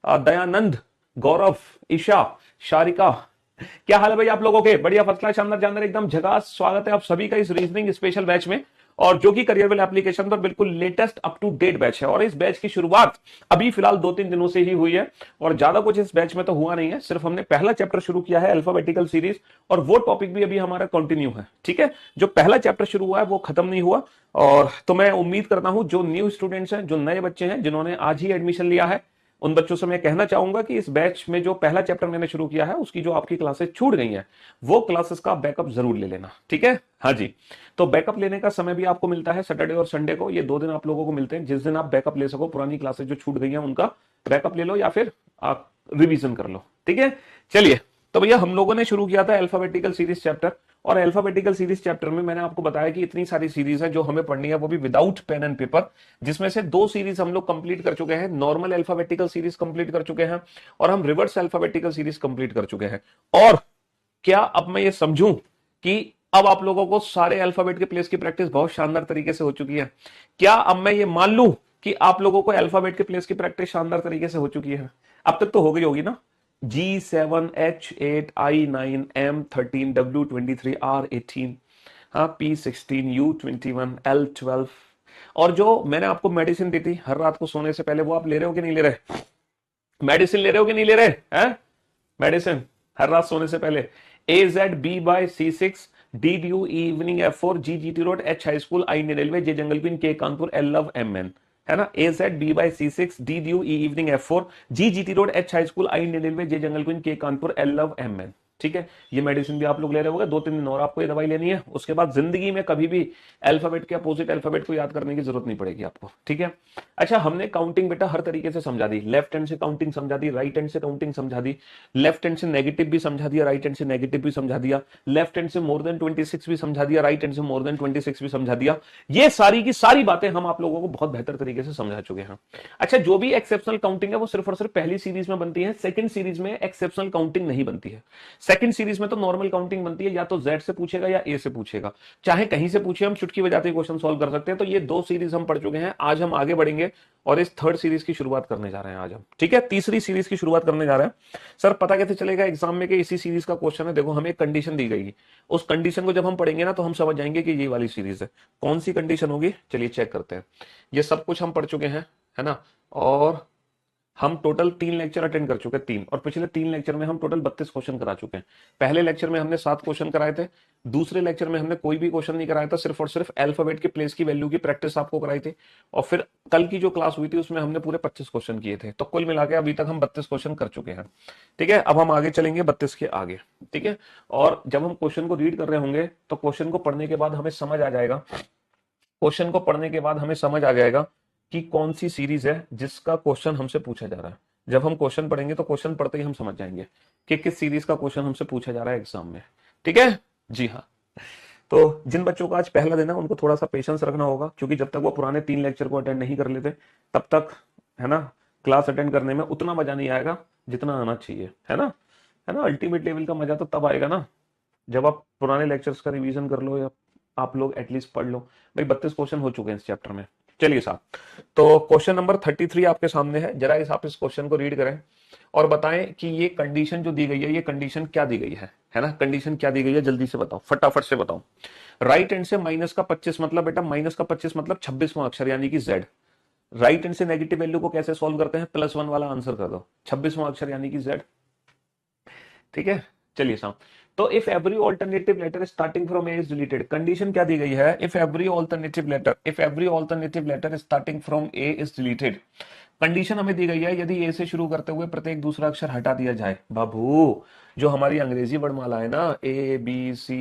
दयानंद, गौरव, ईशा, शारिका, क्या हाल है भाई आप लोगों के? बढ़िया, फर्स्ट क्लास, शानदार, जानदार, एकदम झकास। स्वागत है आप सभी का इस रीजनिंग स्पेशल बैच में, और जो कि करियर वेल एप्लीकेशन पर बिल्कुल latest up to date batch है। और इस बैच की शुरुआत अभी फिलहाल 2-3 दिनों से ही हुई है, और ज्यादा कुछ इस बैच में तो हुआ नहीं है। सिर्फ हमने पहला चैप्टर शुरू किया है, अल्फाबेटिकल सीरीज, और वो टॉपिक भी अभी हमारा कंटिन्यू है। ठीक है, जो पहला चैप्टर शुरू हुआ है वो खत्म नहीं हुआ। और तो मैं उम्मीद करता हूं जो न्यू स्टूडेंट्स हैं, जो नए बच्चे हैं, जिन्होंने आज ही एडमिशन लिया है, उन बच्चों से मैं कहना चाहूंगा कि इस बैच में जो पहला चैप्टर मैंने शुरू किया है उसकी जो आपकी क्लासेस छूट गई हैं, वो क्लासेस का बैकअप जरूर ले लेना। ठीक है, हाँ जी। तो बैकअप लेने का समय भी आपको मिलता है सैटरडे और संडे को। ये 2 दिन आप लोगों को मिलते हैं जिस दिन आप बैकअप ले सको। पुरानी क्लासेस जो छूट गई हैं उनका बैकअप ले लो, या फिर आप रिवीजन कर लो। ठीक है, चलिए। तो भैया हम लोगों ने शुरू किया था अल्फाबेटिकल सीरीज चैप्टर, और अल्फाबेटिकल सीरीज चैप्टर में मैंने आपको बताया कि इतनी सारी सीरीज है जो हमें पढ़नी है, वो भी विदाउट पेन एंड पेपर, जिसमें से 2 सीरीज हम लोग कंप्लीट कर चुके हैं। नॉर्मल अल्फाबेटिकल सीरीज कंप्लीट कर चुके हैं, और हम रिवर्स अल्फाबेटिकल सीरीज कंप्लीट कर चुके हैं। और क्या अब मैं ये समझूं कि अब आप लोगों को सारे अल्फाबेट के प्लेस की प्रैक्टिस बहुत शानदार तरीके से हो चुकी है? क्या अब मैं ये मान लूं कि आप लोगों को अल्फाबेट के प्लेस की प्रैक्टिस शानदार तरीके से हो चुकी है? अब तक तो हो गई होगी ना। G7, H8, I9, M13, W23, R18, हाँ, P16, U21, L12। और जो मैंने आपको मेडिसिन दी थी हर रात को सोने से पहले, वो आप ले रहे हो कि नहीं ले रहे? मेडिसिन ले रहे हो कि नहीं ले रहे हैं? मेडिसिन हर रात सोने से पहले। AZ B/C6, DDU evening F4, GGT road, H high school, I railway, J jungle queen, K Kanpur, L love, MN, है ना। AZ B/C6, DDU evening F4, GGT road, H high school, I railway, J jungle queen, K Kanpur, L love, MN। ठीक है, ये medicine भी आप लोग ले रहे होंगे। 2-3 दिन और आपको ये दवाई लेनी है, उसके बाद जिंदगी में कभी भी अल्फाबेट के अपोजिट अल्फाबेट को याद करने की जरूरत नहीं पड़ेगी आपको। ठीक है, अच्छा, हमने काउंटिंग बेटा हर तरीके से समझा दी। लेफ्ट हैंड से काउंटिंग समझा दी, राइट हैंड से काउंटिंग समझा दी, लेफ्ट हैंड से नेगेटिव भी समझा दिया, राइट हैंड से नेगेटिव भी समझा दिया, लेफ्ट हैंड से मोर देन 26 भी समझा दिया, राइट हैंड से मोर देन 26 भी समझा दिया। ये सारी की सारी बातें हम आप लोगों को बहुत बेहतर तरीके से समझा चुके हैं। अच्छा, जो भी एक्सेप्शनल काउंटिंग है वो सिर्फ और सिर्फ पहली सीरीज में बनती है, सेकंड सीरीज में एक्सेप्शनल काउंटिंग नहीं बनती है। सेकंड सीरीज में तो नॉर्मल काउंटिंग बनती है, या तो जेड से पूछेगा या ए से पूछेगा, चाहे कहीं से पूछे, हम चुटकी बजाते क्वेश्चन सॉल्व कर सकते हैं। तो ये 2 सीरीज हम पढ़ चुके हैं। आज हम आगे बढ़ेंगे और इस थर्ड सीरीज की शुरुआत करने जा रहे हैं आज हम। ठीक है, तीसरी सीरीज की शुरुआत करने जा रहे हैं। सर पता कैसे चलेगा एग्जाम में कि इसी सीरीज का क्वेश्चन है? देखो, हमें एक कंडीशन दी गई है, उस कंडीशन को जब हम पढ़ेंगे ना तो हम समझ जाएंगे कि ये वाली सीरीज है। कौन सी कंडीशन होगी, चलिए चेक करते हैं। ये सब कुछ हम पढ़ चुके हैं, है ना। और हम टोटल 3 लेक्चर अटेंड कर चुके हैं, 3, और पिछले 3 लेक्चर में हम टोटल 32 क्वेश्चन करा चुके हैं। पहले लेक्चर में हमने 7 क्वेश्चन कराए थे, दूसरे लेक्चर में हमने कोई भी क्वेश्चन नहीं कराया था, सिर्फ और सिर्फ अल्फाबेट के प्लेस की वैल्यू की प्रैक्टिस आपको कराई थी। और फिर कल की जो क्लास हुई थी उसमें हमने पूरे 25 क्वेश्चन किए थे। तो कुल मिला के अभी तक हम 32 क्वेश्चन कर चुके हैं। ठीक है, अब हम आगे चलेंगे 32 के आगे। ठीक है, और जब हम क्वेश्चन को रीड कर रहे होंगे तो क्वेश्चन को पढ़ने के बाद हमें समझ आ जाएगा, क्वेश्चन को पढ़ने के बाद हमें समझ आ जाएगा कि कौन सी सीरीज है जिसका क्वेश्चन हमसे पूछा जा रहा है। जब हम क्वेश्चन पढ़ेंगे तो क्वेश्चन पढ़ते ही हम समझ जाएंगे कि किस सीरीज का क्वेश्चन हमसे पूछा जा रहा है एग्जाम में। ठीक है जी हाँ। तो जिन बच्चों का आज पहला दिन है उनको थोड़ा सा पेशेंस रखना होगा, क्योंकि जब तक वो पुराने 3 लेक्चर को अटेंड नहीं कर लेते तब तक, है ना, क्लास अटेंड करने में उतना मजा नहीं आएगा जितना आना चाहिए, है ना। है ना, अल्टीमेट लेवल का मजा तो तब आएगा ना जब आप पुराने लेक्चर्स का रिवीजन कर लो, या आप लोग एटलीस्ट पढ़ लो। भाई 32 क्वेश्चन हो चुके हैं इस चैप्टर में। चलिए साहब, तो क्वेश्चन नंबर 33 आपके सामने है। जरा इस आप इस क्वेश्चन को रीड करें और बताएं कि ये कंडीशन जो दी गई है, ये कंडीशन क्या दी गई है ना। कंडीशन क्या दी गई है, जल्दी से बताओ, फटाफट से बताओ। राइट हैंड से माइनस का 25 मतलब बेटा, माइनस का 25 मतलब 26वां अक्षर यानी कि जेड। राइट हैंड से नेगेटिव वैल्यू को कैसे सॉल्व करते हैं, +1 वाला आंसर कर दो, 26वां अक्षर यानी कि जेड। ठीक है, चलिए साहब। तो if every alternative letter starting from A is deleted, condition क्या दी गई है, if every alternative letter starting from A is deleted. Condition हमें दी गई है, यदि ए से शुरू करते हुए प्रत्येक दूसरा अक्षर हटा दिया जाए। बाबू, जो हमारी अंग्रेजी वर्णमाला है ना, ABCDEFWXYZ,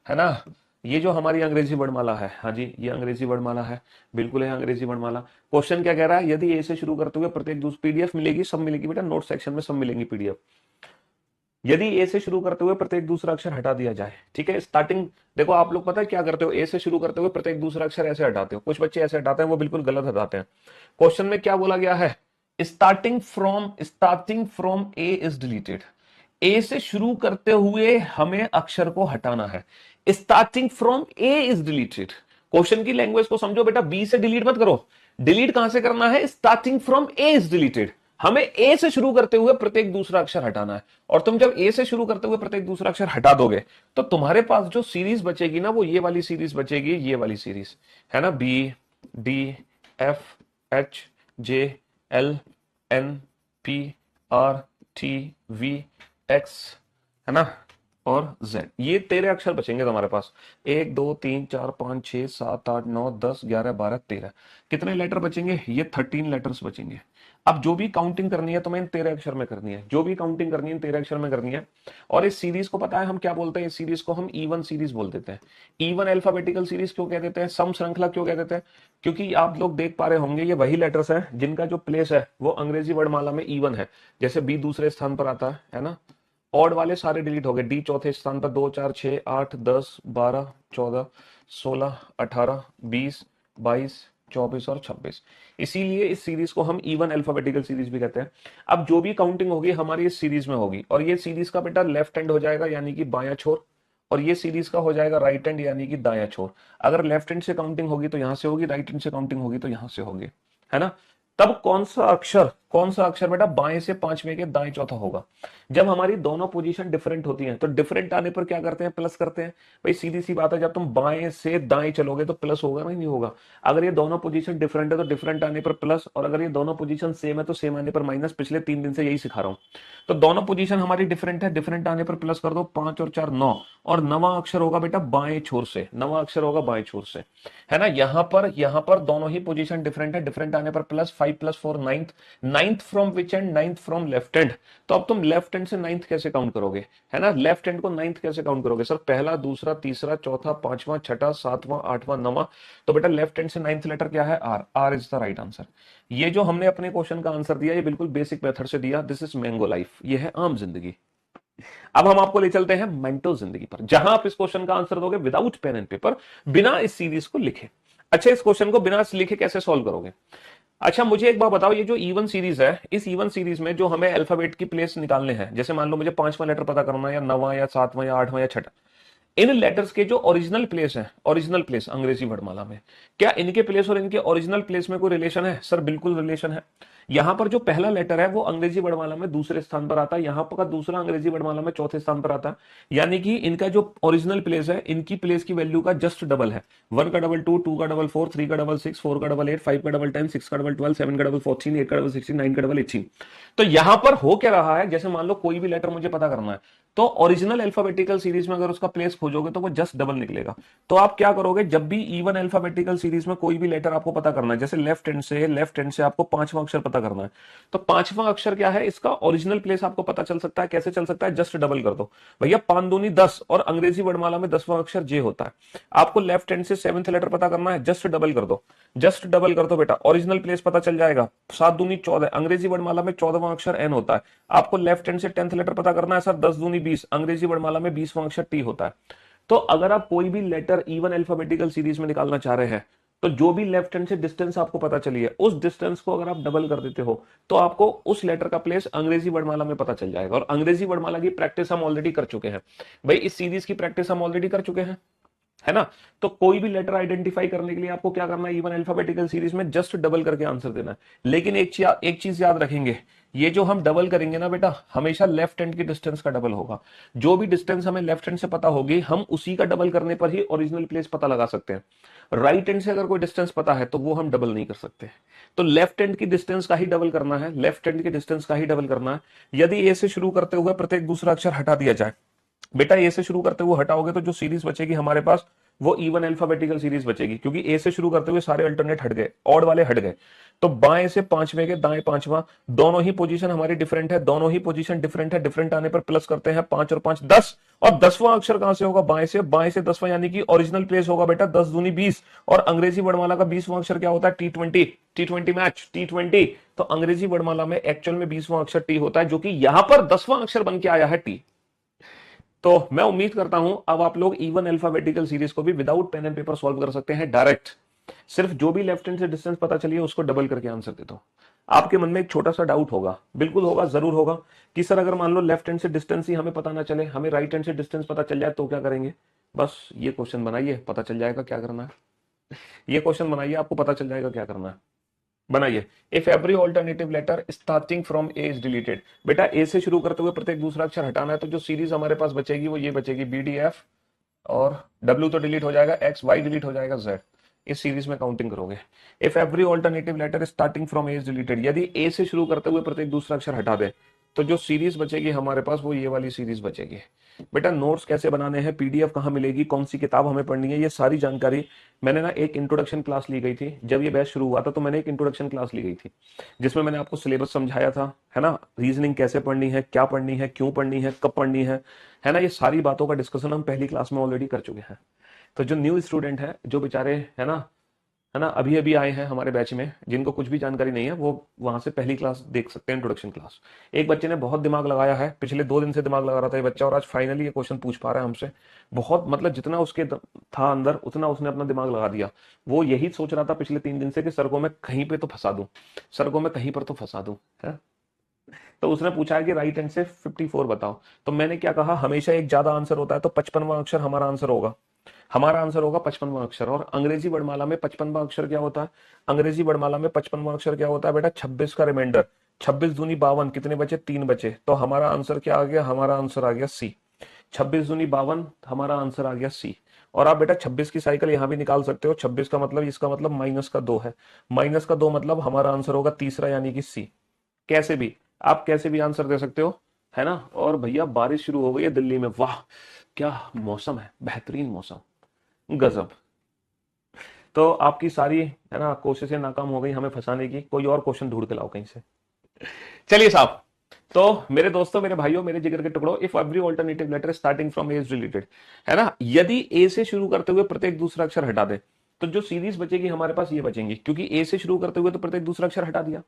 है ना, ये जो हमारी अंग्रेजी वर्णमाला है, हाँ जी, ये अंग्रेजी वर्णमाला है, बिल्कुल है अंग्रेजी वर्णमाला। क्वेश्चन क्या कह रहा है, यदि ए से शुरू करते हुए प्रत्येक दूसरा, पीडीएफ मिलेगी, सब मिलेगी बेटा, नोट सेक्शन में सब मिलेंगी पीडीएफ। यदि ए से शुरू करते हुए प्रत्येक दूसरा अक्षर हटा दिया जाए। ठीक है, स्टार्टिंग, देखो आप लोग पता है क्या करते हो, ए से शुरू करते हुए प्रत्येक दूसरा अक्षर ऐसे हटाते हो, कुछ बच्चे ऐसे हटाते हैं, वो बिल्कुल गलत हटाते हैं। क्वेश्चन में क्या बोला गया है, starting from A is deleted. A से शुरू करते हुए हमें अक्षर को हटाना है। Starting from A is deleted, question की लैंग्वेज को समझो बेटा, बी से डिलीट मत करो, डिलीट कहां से करना है? Starting from A is deleted. हमें ए से शुरू करते हुए प्रत्येक दूसरा अक्षर हटाना है, और तुम जब ए से शुरू करते हुए प्रत्येक दूसरा अक्षर हटा दोगे तो तुम्हारे पास जो सीरीज बचेगी ना, वो ये वाली सीरीज बचेगी, ये वाली सीरीज है ना, B D F H J L N P R T V X, है ना, और जेड। ये 13 अक्षर बचेंगे तुम्हारे पास। 1 2 3 4 5 6 7 8 9 10 11 12 13। कितने लेटर बचेंगे? ये 13 लेटर्स बचेंगे। अब जो भी काउंटिंग करनी है तुम्हें इन 13 अक्षर में करनी है, जो भी काउंटिंग करनी है इन 13 अक्षर में करनी है। और इस सीरीज को पता है हम क्या बोलते हैं? इस सीरीज को हम इवन सीरीज बोल देते हैं। इवन अल्फाबेटिकल सीरीज क्यों कह देते हैं? सम श्रृंखला क्यों कह देते हैं? क्योंकि आप लोग देख पा रहे होंगे ये वही लेटर्स है जिनका जो प्लेस है वो अंग्रेजी वर्णमाला में इवन है। जैसे बी दूसरे स्थान पर आता है ना। ऑड वाले सारे डिलीट हो गए। डी चौथे स्थान पर, 2 4 6 8 10 12 14 16 18 20 22 24 और 26। इसीलिए इस सीरीज को हम इवन अल्फाबेटिकल सीरीज भी कहते हैं। अब जो भी काउंटिंग होगी हमारी इस सीरीज में होगी, और ये सीरीज का बेटा लेफ्ट हैंड हो जाएगा यानी कि बायां छोर, और ये सीरीज का हो जाएगा राइट हैंड यानी कि दायां छोर। अगर लेफ्ट हैंड से काउंटिंग होगी तो यहां से होगी, राइट हैंड से काउंटिंग होगी तो यहां से होगी, है ना। तब कौन सा अक्षर बेटा बाएं से पांचवें के दाएं चौथा होगा? जब हमारी दोनों पोजीशन डिफरेंट होती हैं। तो डिफरेंट आने पर क्या करते हैं? प्लस करते हैं। भाई सीधी सी बात है, जब तुम बाएं से दाएं चलोगे तो प्लस होगा ना, नहीं होगा? अगर ये दोनों पोजीशन डिफरेंट है तो डिफरेंट आने पर प्लस, और अगर ये दोनों पोजीशन सेम है तो सेम आने पर माइनस। पिछले 3 दिन से यही सिखा रहा हूं। तो दोनों पोजीशन हमारी डिफरेंट है, डिफरेंट आने पर प्लस कर दो। 5 और 4 9, और नवा अक्षर होगा बेटा बाएं छोर से, नवा अक्षर होगा बाएं छोर से, है ना। यहां पर दोनों ही पोजीशन डिफरेंट है, डिफरेंट आने पर plus. 5 + 4 9, ninth from which and? Ninth from left hand. तो अब तुम लेफ्ट हैंड से नाइन्थ कैसे काउंट करोगे, है ना? लेफ्ट हैंड को नाइन्थ कैसे काउंट करोगे? सर पहला, दूसरा, तीसरा, चौथा, पांचवा, छठा, सातवां, आठवां, नवा। तो बेटा लेफ्ट हैंड से नाइन्थ लेटर क्या है? R. R is the right answer. ये जो हमने अपने क्वेश्चन का आंसर दिया ये बिल्कुल बेसिक मेथड से दिया। दिस इज मैंगो लाइफ, ये है आम जिंदगी। अब हम आपको ले चलते हैं मेंटो जिंदगी पर, जहां आप इस क्वेश्चन का आंसर दोगे विदाउट पेन एंड पेपर, बिना इस सीरीज को लिखे। अच्छा, इस क्वेश्चन को बिना लिखे कैसे सॉल्व करोगे? अच्छा मुझे एक बात बताओ, ये जो इवन सीरीज है, इस इवन सीरीज में जो हमें अल्फाबेट की प्लेस निकालने हैं, जैसे मान लो मुझे पांचवा लेटर पता करना है, या नवा, या सातवां, या आठवां, या छठा, इन लेटर्स के जो ओरिजिनल प्लेस है, ओरिजिनल प्लेस अंग्रेजी वर्णमाला में, क्या इनके प्लेस और इनके ओरिजिनल प्लेस में कोई रिलेशन है? सर बिल्कुल रिलेशन है। यहां पर जो पहला लेटर है वो अंग्रेजी वर्णमाला में दूसरे स्थान पर आता है, यहां पर दूसरा अंग्रेजी वर्णमाला में चौथे स्थान पर आता है। यानी कि इनका जो ओरिजिनल प्लेस है, इनकी प्लेस की वैल्यू का जस्ट डबल है। 1 का डबल 2, 2 का डबल 4, 3 का डबल 6, 4 का डबल 8, 5 का डबल 10, 6 का डबल 12, 7 का डबल 14, 8 का डबल 16, 9 का डबल 18। तो यहां पर हो क्या रहा है? जैसे मान लो कोई भी लेटर मुझे पता करना है, तो ओरिजिनल अल्फाबेटिकल सीरीज में अगर उसका प्लेस खोजोगे तो वो जस्ट डबल निकलेगा। तो आप क्या करोगे? जब भी इवन अल्फाबेटिकल सीरीज में कोई भी लेटर आपको पता करना है, जैसे लेफ्ट हैंड से आपको पांचवा अक्षर पता करना है, तो पांचवा अक्षर क्या है? इसका ओरिजिनल प्लेस आपको पता चल सकता है। कैसे चल सकता है? जस्ट डबल कर दो भैया। 5 दूनी 10, और अंग्रेजी वर्णमाला में 10वां अक्षर जे होता है। आपको लेफ्ट हैंड से 7th लेटर पता करना है, जस्ट डबल कर दो, जस्ट डबल कर दो बेटा, ओरिजिनल प्लेस पता चल जाएगा। 7 दूनी 14, अंग्रेजी वर्णमाला में 14वां अक्षर एन होता है। आपको लेफ्ट हैंड से 10th लेटर पता करना है, सर 10 दूनी 20, अंग्रेजी वर्णमाला में 20वां अक्षर टी होता है। तो अगर आप कोई भी लेटर इवन अल्फाबेटिकल सीरीज में निकालना चाह रहे हैं, तो जो भी लेफ्ट हैंड से डिस्टेंस आपको पता चली है, उस डिस्टेंस को अगर आप डबल कर देते हो तो आपको उस लेटर का प्लेस अंग्रेजी वर्णमाला में पता चल जाएगा। और अंग्रेजी वर्णमाला की प्रैक्टिस हम ऑलरेडी कर चुके हैं भाई, इस सीरीज की प्रैक्टिस हम ऑलरेडी कर चुके हैं, है ना। तो कोई भी लेटर आइडेंटिफाई करने के लिए आपको क्या करना है? इवन अल्फाबेटिकल सीरीज में जस्ट डबल करके आंसर देना है। लेकिन एक चीज याद रखेंगे, ये जो हम डबल करेंगे ना बेटा, हमेशा लेफ्ट हैंड की डिस्टेंस का डबल होगा। जो भी डिस्टेंस हमें लेफ्ट हैंड से पता होगी, हम उसी का डबल करने पर ही ओरिजिनल प्लेस पता लगा सकते हैं। राइट हैंड से अगर कोई डिस्टेंस पता है तो वो हम डबल नहीं कर सकते। तो लेफ्ट हैंड की डिस्टेंस का ही डबल करना है, लेफ्ट हैंड की डिस्टेंस का ही डबल करना है। यदि ए से शुरू करते हुए प्रत्येक दूसरा अक्षर हटा दिया जाए, बेटा ए से शुरू करते हुए हटाओगे तो जो सीरीज बचेगी हमारे पास वो इवन अल्फाबेटिकल सीरीज बचेगी, क्योंकि ए से शुरू करते हुए सारे अल्टरनेट हट गए, ऑड वाले हट गए। तो बाएं से पांचवें के दाएं पांचवा, दोनों ही पोजीशन हमारी डिफरेंट है, दोनों ही पोजीशन डिफरेंट है। डिफरेंट आने पर प्लस करते हैं, 5 और 5 10, और 10वां अक्षर कहां से होगा? बाएं से। बाएं से 10वां यानी कि ओरिजिनल प्लेस होगा बेटा 10 दूनी 20, और अंग्रेजी वर्णमाला का 20वां अक्षर क्या होता है? T20, T20 match, T20। तो अंग्रेजी वर्णमाला में एक्चुअल में 20वां अक्षर टी होता है, जो कि यहां पर 10वां अक्षर बन के आया है टी। तो मैं उम्मीद करता हूं अब आप लोग इवन अल्फाबेटिकल सीरीज को भी without pen and paper solve कर सकते हैं डायरेक्ट। सिर्फ जो भी लेफ्ट हैंड से डिस्टेंस पता चलिए उसको डबल करके आंसर दे दो। आपके मन में एक छोटा सा डाउट होगा, बिल्कुल होगा, जरूर होगा, कि सर अगर मान लो लेफ्ट हैंड से डिस्टेंस ही हमें पता ना चले, हमें राइट हैंड से डिस्टेंस पता चल जाए तो क्या करेंगे? बस ये क्वेश्चन बनाइए, पता चल जाएगा क्या करना है। ये क्वेश्चन बनाइए, आपको पता चल जाएगा क्या करना है। बनाइए। If every alternative letter starting from A is deleted, बेटा ए से शुरू करते हुए प्रत्येक दूसरा अक्षर हटाना है, तो जो सीरीज हमारे पास बचेगी वो ये बचेगी, बी डी एफ, और डब्ल्यू तो डिलीट हो जाएगा, एक्स वाई डिलीट हो जाएगा, जेड। इस सीरीज में काउंटिंग करोगे। If every alternative letter starting from A is deleted, यदि ए से शुरू करते हुए प्रत्येक दूसरा अक्षर हटा दे, तो जो सीरीज बचेगी हमारे पास वो ये वाली सीरीज बचेगी। बेटा नोट्स कैसे बनाने हैं, पीडीएफ कहाँ मिलेगी, कौन सी किताब हमें पढ़नी है, ये सारी जानकारी मैंने ना एक इंट्रोडक्शन क्लास ली गई थी जब ये बैच शुरू हुआ था, तो मैंने एक इंट्रोडक्शन क्लास ली गई थी जिसमें मैंने आपको सिलेबस समझाया था, है ना, रीजनिंग कैसे पढ़नी है, क्या पढ़नी है, क्यों पढ़नी है, कब पढ़नी है ना, ये सारी बातों का डिस्कशन हम पहली क्लास में ऑलरेडी कर चुके हैं। तो जो न्यू स्टूडेंट है, जो बेचारे है ना अभी अभी आए हैं हमारे बैच में, जिनको कुछ भी जानकारी नहीं है, वो वहां से पहली क्लास देख सकते हैं, इंट्रोडक्शन क्लास। एक बच्चे ने बहुत दिमाग लगाया है, पिछले 2 दिन से दिमाग लगा रहा था ये बच्चा, और आज फाइनली ये क्वेश्चन पूछ पा रहा है हमसे। बहुत मतलब जितना उसके था अंदर उतना उसने अपना दिमाग लगा दिया। वो यही सोच रहा था पिछले 3 दिन से कि सर को मैं कहीं पे तो फंसा दूं, सर को मैं कहीं पर तो फंसा दूं, है। तो उसने पूछा है कि राइट हैंड से 54 बताओ। तो मैंने क्या कहा, हमेशा एक ज्यादा आंसर होता है, तो 55वां अक्षर हमारा आंसर होगा। हमारा आंसर होगा 55वां अक्षर। और अंग्रेजी वर्णमाला में 55वां अक्षर क्या होता है, अंग्रेजी वर्णमाला में 55वां अक्षर क्या होता है बेटा, 26 का रिमाइंडर। 26 दूनी 52, कितने बचे, 3 बचे। तो हमारा आंसर क्या आ गया, हमारा आंसर आ गया सी। 26 दूनी 52, हमारा आंसर आ गया सी। और आप बेटा 26 की साइकिल यहां भी निकाल सकते हो, 26 का मतलब, इसका मतलब -2 है, -2 मतलब हमारा आंसर होगा तीसरा यानी कि सी। कैसे भी, आप कैसे भी आंसर दे सकते हो, है ना। और भैया बारिश शुरू हो गई है दिल्ली में, वाह क्या मौसम है, बेहतरीन मौसम, गजब। तो आपकी सारी, है ना, कोशिशें नाकाम हो गई हमें फंसाने की। कोई और क्वेश्चन ढूंढ के लाओ कहीं से। चलिए साहब, तो मेरे दोस्तों, मेरे भाइयों, मेरे जिगर के टुकड़ों, if every alternative letter starting from A is related, है ना, यदि ए से शुरू करते हुए प्रत्येक दूसरा अक्षर हटा दे, तो जो सीरीज बचेगी हमारे पास ये बचेंगी, क्योंकि ए से शुरू करते हुए तो प्रत्येक दूसरा अक्षर हटा दिया।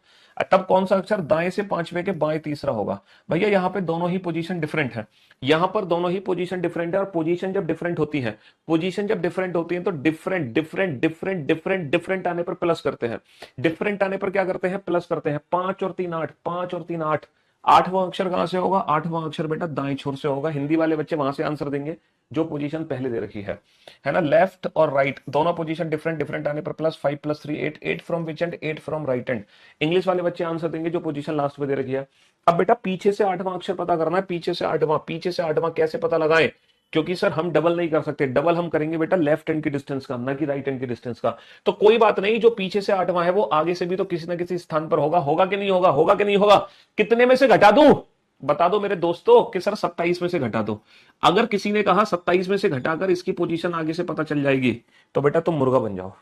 तब कौन सा अक्षर दाएं से पांचवें के बाएं तीसरा होगा। भैया यहाँ पे दोनों ही पोजीशन डिफरेंट है, यहां पर दोनों ही पोजीशन डिफरेंट है। और पोजीशन जब डिफरेंट होती है, पोजीशन जब डिफरेंट होती है, तो different different different different different आने पर प्लस करते हैं। डिफरेंट आने पर क्या करते हैं, प्लस करते हैं। 5 और 3 8, 5 और 3 8। आठवां अक्षर कहां से होगा, आठवां अक्षर बेटा दाएं छोर से होगा। हिंदी वाले बच्चे वहां से आंसर देंगे जो पोजीशन पहले दे रखी है ना। लेफ्ट और राइट दोनों पोजीशन डिफरेंट डिफरेंट आने पर plus 5 + 3 8, 8 from which and, 8 from right and. English वाले बच्चे आंसर देंगे जो पोजीशन लास्ट में दे रखी है। अब बेटा पीछे से आठवां अक्षर पता करना है, पीछे से आठवां, पीछे से आठवां कैसे पता लगाएं, क्योंकि सर हम डबल नहीं कर सकते, डबल हम करेंगे बेटा लेफ्ट हैंड की डिस्टेंस का, ना कि राइट हैंड की डिस्टेंस का। तो कोई बात नहीं, जो पीछे से आठवां है वो आगे से भी तो किसी ना किसी स्थान पर होगा, होगा कि नहीं होगा, होगा कि नहीं होगा। कितने में से घटा दूं, बता दो मेरे दोस्तों, कि सर 27 में से घटा दो। अगर किसी ने कहा 27 में से घटाकर इसकी पोजीशन आगे से पता चल जाएगी, तो बेटा तुम मुर्गा बन जाओ,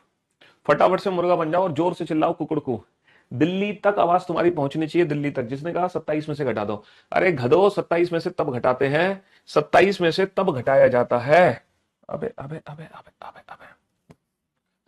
फटाफट से मुर्गा बन जाओ और जोर से चिल्लाओ कुकुड़कू। दिल्ली तक आवाज तुम्हारी पहुंचनी चाहिए, दिल्ली तक। जिसने कहा 27 में से घटा दो, अरे गधो 27 में से तब घटाते हैं, 27 में से तब घटाया जाता है। अबे अबे अबे अबे अबे अबे,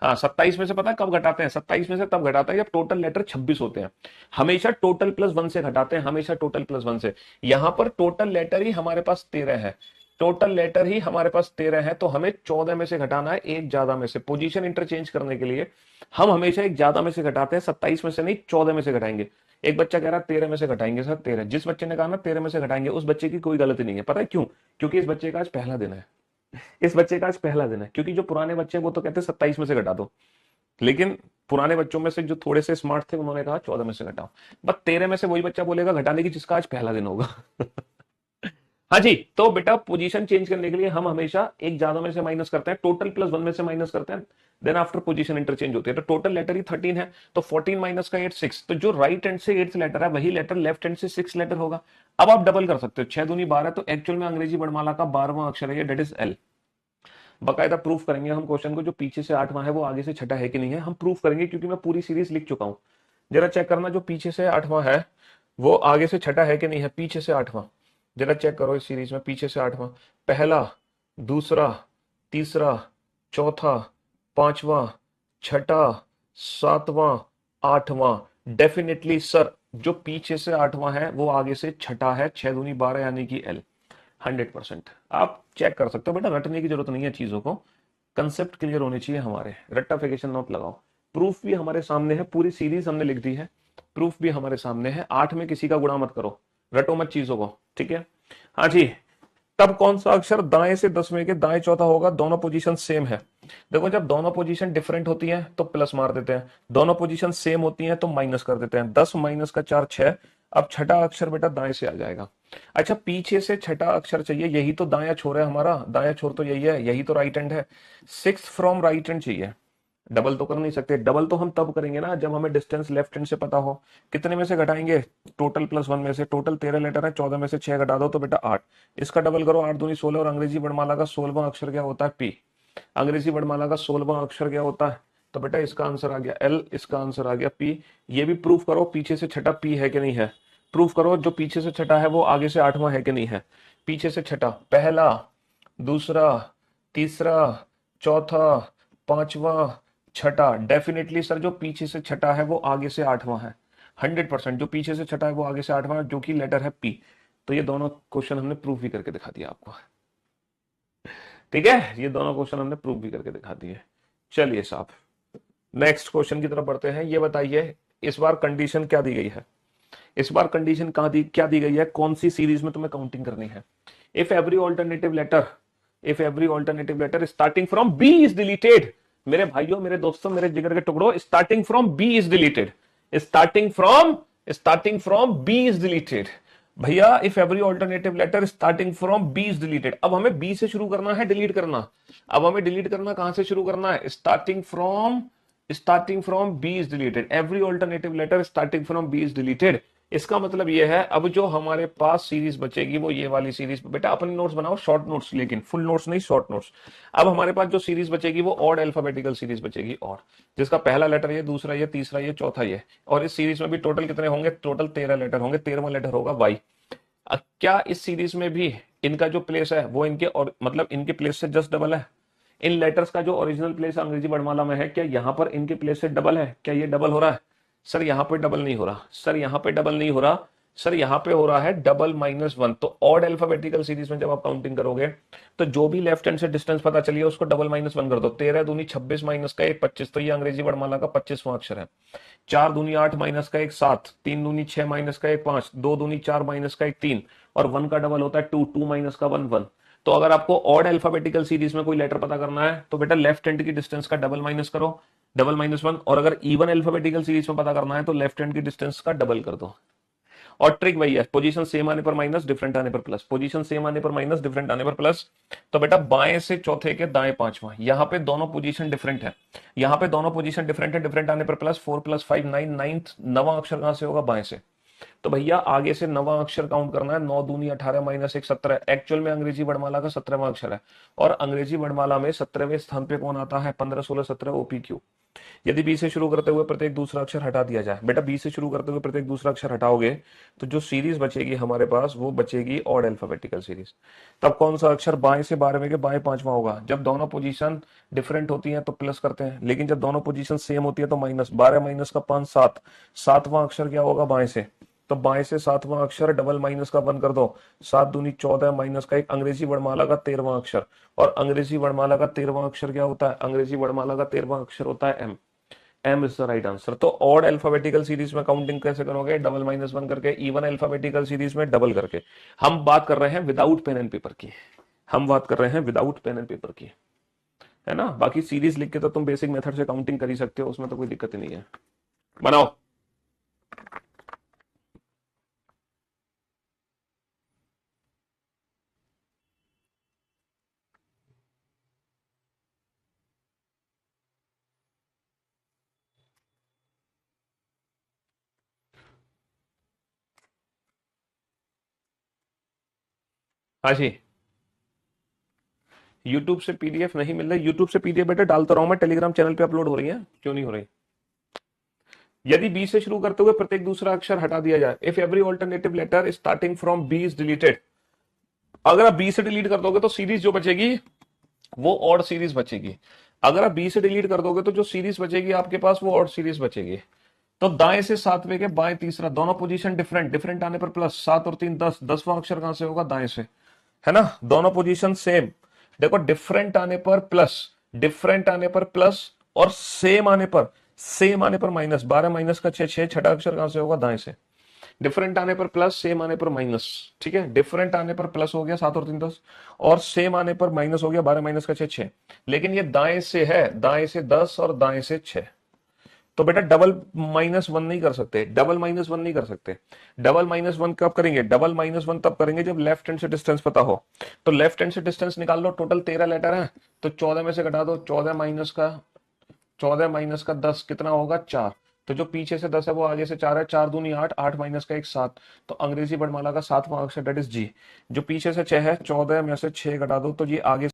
हाँ 27 में से पता है कब घटाते हैं, 27 में से तब घटाते हैं जब टोटल लेटर 26 होते हैं। हमेशा टोटल +1 से घटाते हैं, हमेशा टोटल +1 से। यहां पर टोटल लेटर ही हमारे पास 13 है, टोटल लेटर ही हमारे पास 13 है, तो हमें 14 में से घटाना है, एक ज्यादा में से। पोजीशन इंटरचेंज करने के लिए हम हमेशा एक ज्यादा में से घटाते हैं, 27 में से नहीं 14 में से घटाएंगे। एक बच्चा कह रहा है 13 में से घटाएंगे सर, 13। जिस बच्चे ने कहा ना 13 में से घटाएंगे, उस बच्चे की कोई गलती नहीं है। पता है क्यों, क्योंकि इस बच्चे का आज पहला दिन है, इस बच्चे का आज पहला दिन है। क्योंकि जो पुराने बच्चे हैं वो तो कहते हैं 27 में से घटा दो, लेकिन पुराने बच्चों में से जो थोड़े से स्मार्ट थे उन्होंने कहा 14 में से घटाओ। बस 13 में से वही बच्चा बोलेगा घटाने की जिसका आज पहला दिन होगा। हाँ जी, तो बेटा पोजीशन चेंज करने के लिए हम हमेशा एक ज्यादा में से माइनस करते हैं, टोटल +1 में से माइनस करते हैं, देन आफ्टर पोजीशन इंटरचेंज होती है। तो टोटल लेटर ही 13 है, तो 14 माइनस का 8 6। तो जो राइट हैंड से 8th लेटर है वही लेटर लेफ्ट हैंड से 6th लेटर होगा। अब आप डबल कर सकते हो, 6 दूनी 12, तो एक्चुअल में अंग्रेजी वर्णमाला का 12वां अक्षर है, डेट इज एल। बकायदा प्रूफ करेंगे हम क्वेश्चन को, जो पीछे से 8वां है वो आगे से छठा है कि नहीं है, हम प्रूफ करेंगे, क्योंकि मैं पूरी सीरीज लिख चुका हूं। जरा चेक करना, जो पीछे से 8वां है वो आगे से छठा है कि नहीं है, पीछे से 8वां। जरा चेक करो इस सीरीज में, पीछे से 8वां, पहला, दूसरा, तीसरा, चौथा, पांचवा, छठा, 7वां, 8वां। डेफिनेटली सर जो पीछे से 8वां है वो आगे से छठा है, 6 दूनी 12 यानी कि एल। 100% आप चेक कर सकते हो बेटा, रटने की जरूरत नहीं है चीजों को, कंसेप्ट क्लियर होने चाहिए हमारे, रट्टाफिकेशन नोट लगाओ। प्रूफ भी हमारे सामने है, पूरी सीरीज हमने लिख दी है, प्रूफ भी हमारे सामने है। 8 में किसी का गुणा मत करो, रटो मत चीजों को, ठीक है। हाँ जी, तब कौन सा अक्षर दाएं से 10वें के दाएं चौथा होगा? दोनों पोजीशन सेम है। देखो जब दोनों पोजीशन डिफरेंट होती हैं तो प्लस मार देते हैं, दोनों पोजीशन सेम होती हैं तो माइनस कर देते हैं। 10 माइनस का 4 6। अब छठा अक्षर बेटा दाएं से आ जाएगा। अच्छा पीछे से छठा अक्षर चाहिए, यही तो दाया छोर है हमारा, दाया छोर तो यही है, यही तो राइट हैंड है। 6 फ्रॉम राइट हैंड चाहिए। डबल तो कर नहीं सकते, डबल तो हम तब करेंगे ना जब हमें डिस्टेंस लेफ्ट हैंड से पता हो। कितने में से घटाएंगे? टोटल प्लस 1 में से। टोटल 13 लेटर है, 14 में से 6 घटा दो तो बेटा 8। इसका डबल करो, 8 दूनी 16। और अंग्रेजी वर्णमाला का 16वां अक्षर क्या होता है? पी। अंग्रेजी वर्णमाला का 16वां अक्षर क्या होता है? तो बेटा इसका आंसर आ गया एल, इसका आंसर आ गया पी। ये भी प्रूफ करो पीछे से छठा पी है कि नहीं है। प्रूफ करो जो पीछे से छठा है वो आगे से 8वां है कि नहीं है। पीछे से छठा पहला, दूसरा, तीसरा, चौथा, पांचवा, छठा। डेफिनेटली सर जो पीछे से छठा है वो आगे से 8वां है। 100% जो पीछे से छठा है वो आगे से 8वां है, जो कि लेटर है पी। तो ये दोनों क्वेश्चन हमने प्रूफ भी करके दिखा दिया आपको। ठीक है, ये दोनों क्वेश्चन हमने प्रूफ भी करके दिखा दिए। चलिए साहब नेक्स्ट क्वेश्चन की तरफ बढ़ते हैं। ये बताइए इस बार कंडीशन क्या दी गई है? इस बार कंडीशन क्या दी गई है? कौन सी सीरीज में तुम्हें काउंटिंग करनी है? If every alternative letter, if every alternative letter starting from B is deleted. मेरे भाइयों, मेरे दोस्तों, मेरे जिगर के टुकड़ों, starting from B is deleted. Starting from B is deleted. भैया if every alternative letter starting from B is deleted. अब हमें बी से शुरू करना है डिलीट करना। अब हमें डिलीट करना कहां से शुरू करना है? Starting from B is deleted. Every alternative letter starting from B is deleted. इसका मतलब यह है अब जो हमारे पास सीरीज बचेगी वो ये वाली सीरीज। बेटा अपने नोट्स बनाओ, शॉर्ट नोट्स, लेकिन फुल नोट्स नहीं, शॉर्ट नोट्स। अब हमारे पास जो सीरीज बचेगी वो ऑड अल्फाबेटिकल सीरीज बचेगी, और जिसका पहला लेटर ये, दूसरा ये, तीसरा ये, चौथा ये। और इस सीरीज में भी टोटल कितने होंगे? टोटल 13 लेटर होंगे। 13वां लेटर होगा वाई। क्या इस सीरीज में भी इनका जो प्लेस है वो इनके और मतलब इनके प्लेस से जस्ट डबल है? इन लेटर्स का जो ओरिजिनल प्लेस अंग्रेजी वर्णमाला में है, क्या यहाँ पर इनके प्लेस से डबल है? क्या ये डबल हो रहा है? सर यहाँ पे डबल नहीं हो रहा, सर यहाँ पे डबल नहीं हो रहा, सर यहाँ पे हो रहा है डबल -1। तो ऑड अल्फाबेटिकल सीरीज में जब आप काउंटिंग करोगे तो जो भी लेफ्ट हैंड से डिस्टेंस पता चलिए उसको डबल -1 कर दो। 13 दूनी 26 माइनस का 1 25। तो ये अंग्रेजी वर्णमाला का 25वां अक्षर है। 4 दूनी 8 माइनस का 1 7। 3 दूनी 6 माइनस का 1 5। 2 दूनी 4 माइनस का 1 3। और 1 का डबल होता है 2। 2 माइनस का 1 1। तो अगर आपको ऑड अल्फाबेटिकल सीरीज में कोई लेटर पता करना है तो बेटा लेफ्ट हैंड की डिस्टेंस का डबल माइनस करो, डबल -1। और अगर इवन अल्फाबेटिकल सीरीज में पता करना है तो लेफ्ट हैंड की डिस्टेंस का डबल कर दो। और ट्रिक वही है, पोजीशन सेम आने पर माइनस, डिफरेंट आने पर प्लस। पोजीशन सेम आने पर माइनस, डिफरेंट आने पर प्लस। तो बेटा बाएं से चौथे के दाएं पांचवा, यहाँ पे दोनों पोजीशन डिफरेंट है, यहाँ पे दोनों पोजीशन डिफरेंट है। डिफरेंट आने पर प्लस। 4 + 5 9। 9th नवा अक्षर कहां से होगा? बाएं से। तो भैया आगे से नवा अक्षर काउंट करना है। 9 दूनी 18 माइनस 1 17। एक्चुअल में अंग्रेजी वर्णमाला का 17वां अक्षर है, और अंग्रेजी वर्णमाला में 17वें स्थान पे कौन आता है? 15 16 17 OPQ। यदि बी से शुरू करते हुए प्रत्येक दूसरा अक्षर हटा दिया जाए, बेटा बी से शुरू करते हुए प्रत्येक दूसरा अक्षर हटाओगे तो जो सीरीज बचेगी हमारे पास वो बचेगी ऑड अल्फाबेटिकल सीरीज। तब कौन सा अक्षर बाएं से 12वें के बाएं पांचवा होगा? जब दोनों पोजीशन डिफरेंट होती हैं तो प्लस करते हैं, लेकिन जब दोनों पोजीशन सेम होती है तो माइनस। 12 माइनस का 5 7। 7वां अक्षर क्या होगा? बाएं से। तो बाएं से 7वां अक्षर डबल माइनस का 1 कर दो। 7 दूनी 14 माइनस का 1। अंग्रेजी वर्णमाला का 13वां अक्षर, और अंग्रेजी वर्णमाला का 13वां अक्षर क्या होता है? अंग्रेजी वर्णमाला का 13वां अक्षर होता है M. M is the right answer. तो ऑड अल्फाबेटिकल सीरीज में काउंटिंग कैसे करोगे? डबल -1 करके। इवन अल्फाबेटिकल सीरीज में डबल करके। हम बात कर रहे हैं विदाउट पेन एंड पेपर की, हम बात कर रहे हैं विदाउट पेन एंड पेपर की, है ना। बाकी सीरीज लिख के तो तुम बेसिक मेथड से काउंटिंग कर ही सकते हो, उसमें तो कोई दिक्कत ही नहीं है। बनाओ। हाँ जी, यूट्यूब से पीडीएफ नहीं मिल रही। यूट्यूब से पीडीएफ बेटा डालता रहा हूं मैं, टेलीग्राम चैनल पे अपलोड हो रही है, क्यों नहीं हो रही? यदि बी से शुरू करते हुए प्रत्येक दूसरा अक्षर हटा दिया जाए, if every alternative letter starting from B is deleted. अगर आप बी से डिलीट कर दोगे तो सीरीज जो बचेगी वो ऑड सीरीज बचेगी। अगर आप बी से डिलीट कर दोगे तो जो सीरीज बचेगी आपके पास वो ऑड सीरीज बचेगी। तो दाएं से 7वें के बाएं तीसरा, दोनों पोजीशन डिफरेंट, डिफरेंट आने पर प्लस। 7 और 3 10। 10वां अक्षर कहां से होगा? दाएं से, है ना। दोनों पोजीशन सेम। देखो डिफरेंट आने पर प्लस, डिफरेंट आने पर प्लस, और सेम आने पर माइनस। 12 माइनस का 6 6। छठा अक्षर कहां से होगा? दाएं से। डिफरेंट आने पर प्लस, सेम आने पर माइनस। ठीक है, डिफरेंट आने पर प्लस हो गया 7 और 3 10, और सेम आने पर माइनस हो गया 12 माइनस का 6 6। लेकिन ये दाएं से है, दाएं से 10 और दाएं से 6, तो बेटा डबल माइनस वन नहीं कर सकते, डबल माइनस वन नहीं कर सकते। डबल माइनस वन कब करेंगे? डबल माइनस वन तब करेंगे जब लेफ्ट हैंड से डिस्टेंस पता हो। तो लेफ्ट हैंड से डिस्टेंस निकाल लो, टोटल 13 लेटर है, तो 14 में से घटा दो, 14 माइनस का 10 कितना होगा? 4। तो जो पीछे से 10 है वो आगे से 4 है, 4 दूनी 8, 8 माइनस का 1 7। तो अंग्रेजी वर्णमाला का 7वां अक्षर डेट इज जी। जो पीछे से 6 है, 14 में से 6 घटा दो, तो ये आगे